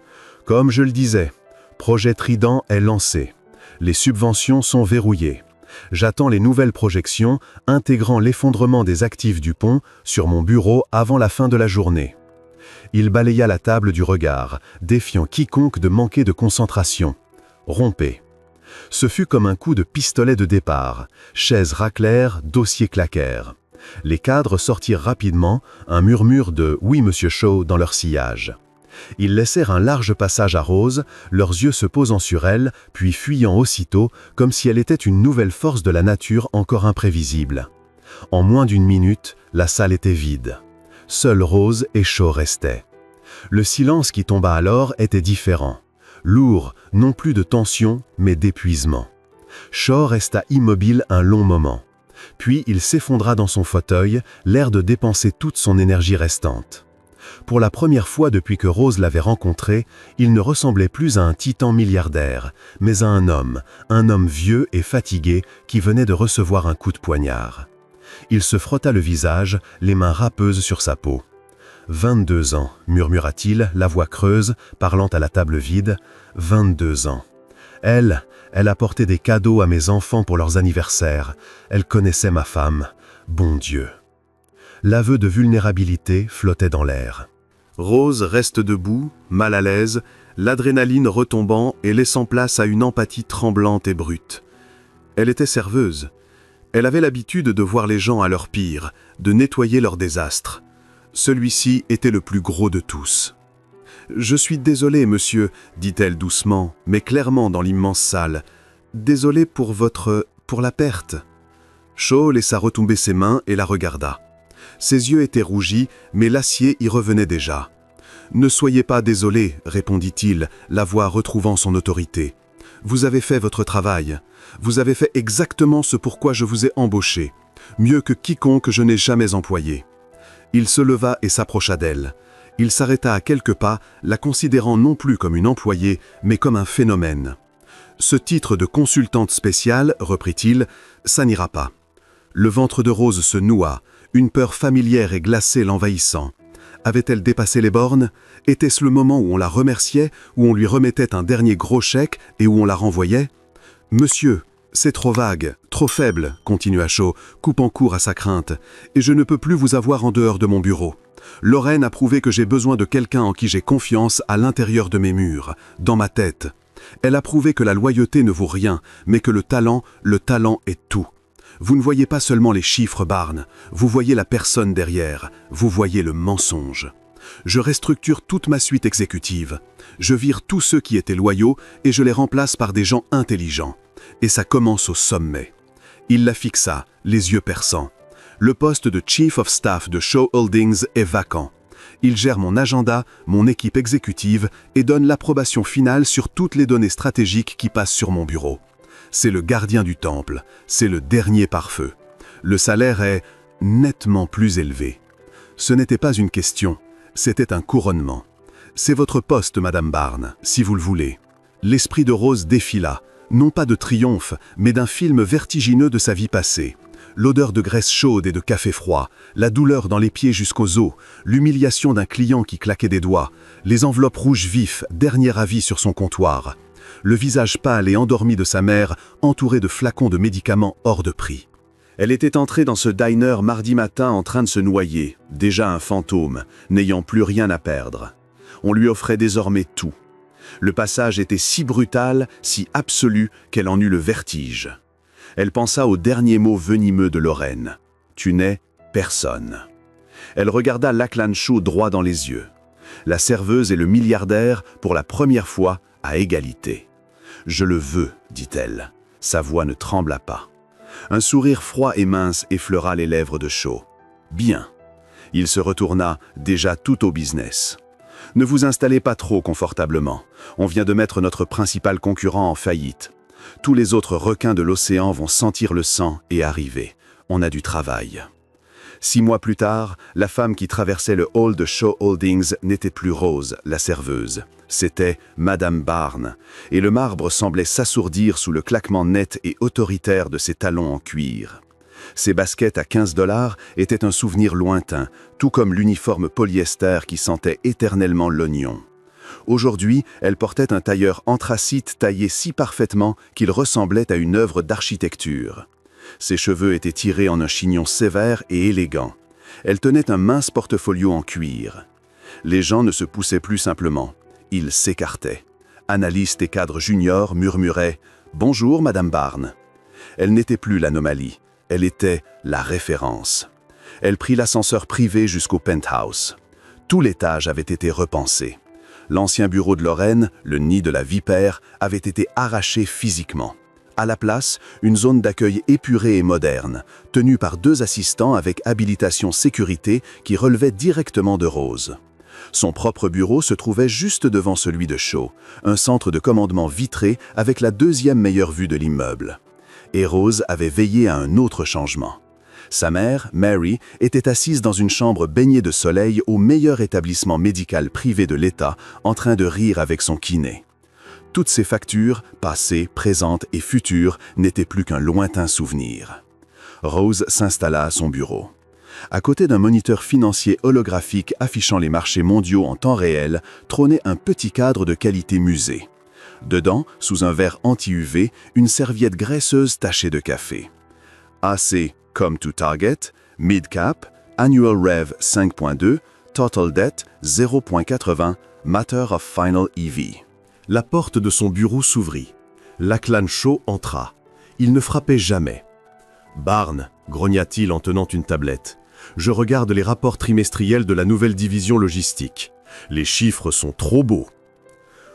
comme je le disais, projet Trident est lancé. Les subventions sont verrouillées. J'attends les nouvelles projections intégrant l'effondrement des actifs du pont sur mon bureau avant la fin de la journée. » Il balaya la table du regard, défiant quiconque de manquer de concentration. Rompez. Ce fut comme un coup de pistolet de départ. Chaises raclèrent, dossiers claquèrent. Les cadres sortirent rapidement, un murmure de « Oui, monsieur Shaw » dans leur sillage. Ils laissèrent un large passage à Rose, leurs yeux se posant sur elle, puis fuyant aussitôt, comme si elle était une nouvelle force de la nature encore imprévisible. En moins d'une minute, la salle était vide. Seuls Rose et Shaw restaient. Le silence qui tomba alors était différent. Lourd, non plus de tension, mais d'épuisement. Shaw resta immobile un long moment. Puis il s'effondra dans son fauteuil, l'air de dépenser toute son énergie restante. Pour la première fois depuis que Rose l'avait rencontré, il ne ressemblait plus à un titan milliardaire, mais à un homme vieux et fatigué qui venait de recevoir un coup de poignard. Il se frotta le visage, les mains râpeuses sur sa peau. « 22 ans, murmura-t-il, la voix creuse, parlant à la table vide. 22 ans. Elle apportait des cadeaux à mes enfants pour leurs anniversaires. Elle connaissait ma femme. Bon Dieu. » L'aveu de vulnérabilité flottait dans l'air. Rose reste debout, mal à l'aise, l'adrénaline retombant et laissant place à une empathie tremblante et brute. Elle était serveuse. Elle avait l'habitude de voir les gens à leur pire, de nettoyer leurs désastres. Celui-ci était le plus gros de tous. « Je suis désolée, monsieur, dit-elle doucement, mais clairement dans l'immense salle. Désolée pour la perte. » Shaw laissa retomber ses mains et la regarda. Ses yeux étaient rougis, mais l'acier y revenait déjà. « Ne soyez pas désolé, répondit-il, la voix retrouvant son autorité. Vous avez fait votre travail. Vous avez fait exactement ce pourquoi je vous ai embauché, mieux que quiconque je n'ai jamais employé. » Il se leva et s'approcha d'elle. Il s'arrêta à quelques pas, la considérant non plus comme une employée, mais comme un phénomène. « Ce titre de consultante spéciale, reprit-il, ça n'ira pas. » Le ventre de Rose se noua, une peur familière et glacée l'envahissant. Avait-elle dépassé les bornes? Était-ce le moment où on la remerciait, où on lui remettait un dernier gros chèque et où on la renvoyait? « Monsieur, c'est trop vague, trop faible, continua Shaw, coupant court à sa crainte, et je ne peux plus vous avoir en dehors de mon bureau. Lorraine a prouvé que j'ai besoin de quelqu'un en qui j'ai confiance à l'intérieur de mes murs, dans ma tête. Elle a prouvé que la loyauté ne vaut rien, mais que le talent est tout. Vous ne voyez pas seulement les chiffres, Barnes, vous voyez la personne derrière, vous voyez le mensonge. Je restructure toute ma suite exécutive. Je vire tous ceux qui étaient loyaux et je les remplace par des gens intelligents. Et ça commence au sommet. » Il la fixa, les yeux perçants. « Le poste de Chief of Staff de Shaw Holdings est vacant. Il gère mon agenda, mon équipe exécutive et donne l'approbation finale sur toutes les données stratégiques qui passent sur mon bureau. C'est le gardien du temple, c'est le dernier pare-feu. Le salaire est nettement plus élevé. Ce n'était pas une question, c'était un couronnement. C'est votre poste, Madame Barnes, si vous le voulez. » L'esprit de Rose défila, non pas de triomphe, mais d'un film vertigineux de sa vie passée. L'odeur de graisse chaude et de café froid, la douleur dans les pieds jusqu'aux os, l'humiliation d'un client qui claquait des doigts, les enveloppes rouges vifs, dernier avis sur son comptoir. Le visage pâle et endormi de sa mère, entouré de flacons de médicaments hors de prix. Elle était entrée dans ce diner mardi matin en train de se noyer, déjà un fantôme, n'ayant plus rien à perdre. On lui offrait désormais tout. Le passage était si brutal, si absolu, qu'elle en eut le vertige. Elle pensa au dernier mot venimeux de Lorraine. « Tu n'es personne. » Elle regarda Lachlan Shaw droit dans les yeux. La serveuse et le milliardaire, pour la première fois, à égalité. « Je le veux, dit-elle. » Sa voix ne trembla pas. Un sourire froid et mince effleura les lèvres de Shaw. « Bien. » Il se retourna, déjà tout au business. « Ne vous installez pas trop confortablement. On vient de mettre notre principal concurrent en faillite. Tous les autres requins de l'océan vont sentir le sang et arriver. On a du travail. » 6 mois plus tard, la femme qui traversait le hall de Shaw Holdings n'était plus Rose, la serveuse. C'était Madame Barnes, et le marbre semblait s'assourdir sous le claquement net et autoritaire de ses talons en cuir. Ses baskets à 15 $ étaient un souvenir lointain, tout comme l'uniforme polyester qui sentait éternellement l'oignon. Aujourd'hui, elle portait un tailleur anthracite taillé si parfaitement qu'il ressemblait à une œuvre d'architecture. Ses cheveux étaient tirés en un chignon sévère et élégant. Elle tenait un mince portfolio en cuir. Les gens ne se poussaient plus simplement, ils s'écartaient. Analystes et cadres juniors murmuraient « Bonjour, Madame Barnes ». Elle n'était plus l'anomalie, elle était la référence. Elle prit l'ascenseur privé jusqu'au penthouse. Tout l'étage avait été repensé. L'ancien bureau de Lorraine, le nid de la vipère, avait été arraché physiquement. À la place, une zone d'accueil épurée et moderne, tenue par 2 assistants avec habilitation sécurité qui relevaient directement de Rose. Son propre bureau se trouvait juste devant celui de Shaw, un centre de commandement vitré avec la 2e meilleure vue de l'immeuble. Et Rose avait veillé à un autre changement. Sa mère, Mary, était assise dans une chambre baignée de soleil au meilleur établissement médical privé de l'État, en train de rire avec son kiné. Toutes ces factures, passées, présentes et futures, n'étaient plus qu'un lointain souvenir. Rose s'installa à son bureau. À côté d'un moniteur financier holographique affichant les marchés mondiaux en temps réel, trônait un petit cadre de qualité musée. Dedans, sous un verre anti-UV, une serviette graisseuse tachée de café. AC, Come to Target, Mid Cap, Annual Rev 5.2, Total Debt 0.80, Matter of Final EV. La porte de son bureau s'ouvrit. Lachlan Shaw entra. Il ne frappait jamais. « Barnes », grogna-t-il en tenant une tablette. « Je regarde les rapports trimestriels de la nouvelle division logistique. Les chiffres sont trop beaux. »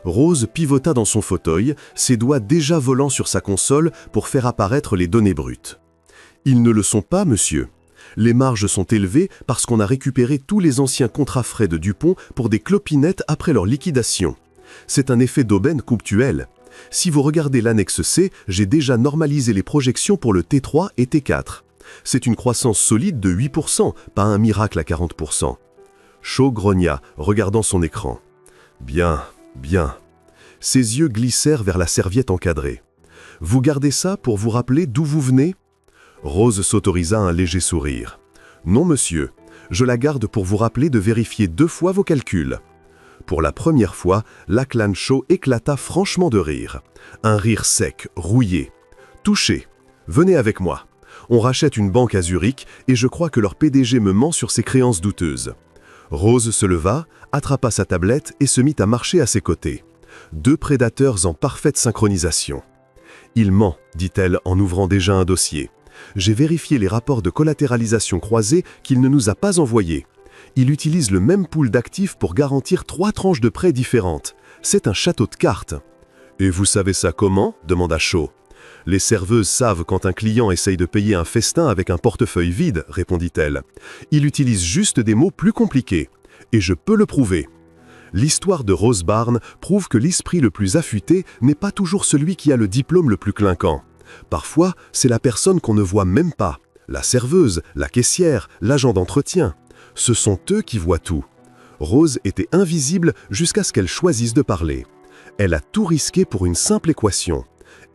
Rose pivota dans son fauteuil, ses doigts déjà volant sur sa console pour faire apparaître les données brutes. « Ils ne le sont pas, monsieur. Les marges sont élevées parce qu'on a récupéré tous les anciens contrats frais de Dupont pour des clopinettes après leur liquidation. C'est un effet d'aubaine coupe-tuelle. Si vous regardez l'annexe C, j'ai déjà normalisé les projections pour le T3 et T4. C'est une croissance solide de 8%, pas un miracle à 40%. Shaw grogna, regardant son écran. Bien, bien. Ses yeux glissèrent vers la serviette encadrée. Vous gardez ça pour vous rappeler d'où vous venez ? Rose s'autorisa un léger sourire. Non, monsieur. Je la garde pour vous rappeler de vérifier 2 fois vos calculs. Pour la première fois, Lachlan Shaw éclata franchement de rire. Un rire sec, rouillé. « Touché. Venez avec moi. On rachète une banque à Zurich et je crois que leur PDG me ment sur ses créances douteuses. » Rose se leva, attrapa sa tablette et se mit à marcher à ses côtés. 2 prédateurs en parfaite synchronisation. « Il ment, dit-elle en ouvrant déjà un dossier. J'ai vérifié les rapports de collatéralisation croisés qu'il ne nous a pas envoyés. Il utilise le même pool d'actifs pour garantir 3 tranches de prêts différentes. C'est un château de cartes. « Et vous savez ça comment ?» demanda Shaw. « Les serveuses savent quand un client essaye de payer un festin avec un portefeuille vide, répondit-elle. Il utilise juste des mots plus compliqués. Et je peux le prouver. » L'histoire de Rose Barnes prouve que l'esprit le plus affûté n'est pas toujours celui qui a le diplôme le plus clinquant. Parfois, c'est la personne qu'on ne voit même pas. La serveuse, la caissière, l'agent d'entretien. Ce sont eux qui voient tout. Rose était invisible jusqu'à ce qu'elle choisisse de parler. Elle a tout risqué pour une simple équation.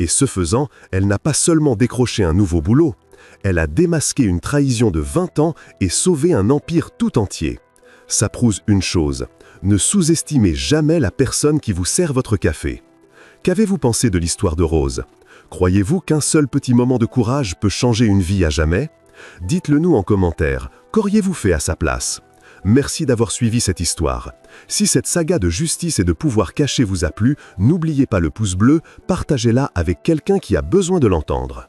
Et ce faisant, elle n'a pas seulement décroché un nouveau boulot, elle a démasqué une trahison de 20 ans et sauvé un empire tout entier. Ça prouve une chose, ne sous-estimez jamais la personne qui vous sert votre café. Qu'avez-vous pensé de l'histoire de Rose ? Croyez-vous qu'un seul petit moment de courage peut changer une vie à jamais ? Dites-le nous en commentaire, qu'auriez-vous fait à sa place ? Merci d'avoir suivi cette histoire. Si cette saga de justice et de pouvoir caché vous a plu, n'oubliez pas le pouce bleu, partagez-la avec quelqu'un qui a besoin de l'entendre.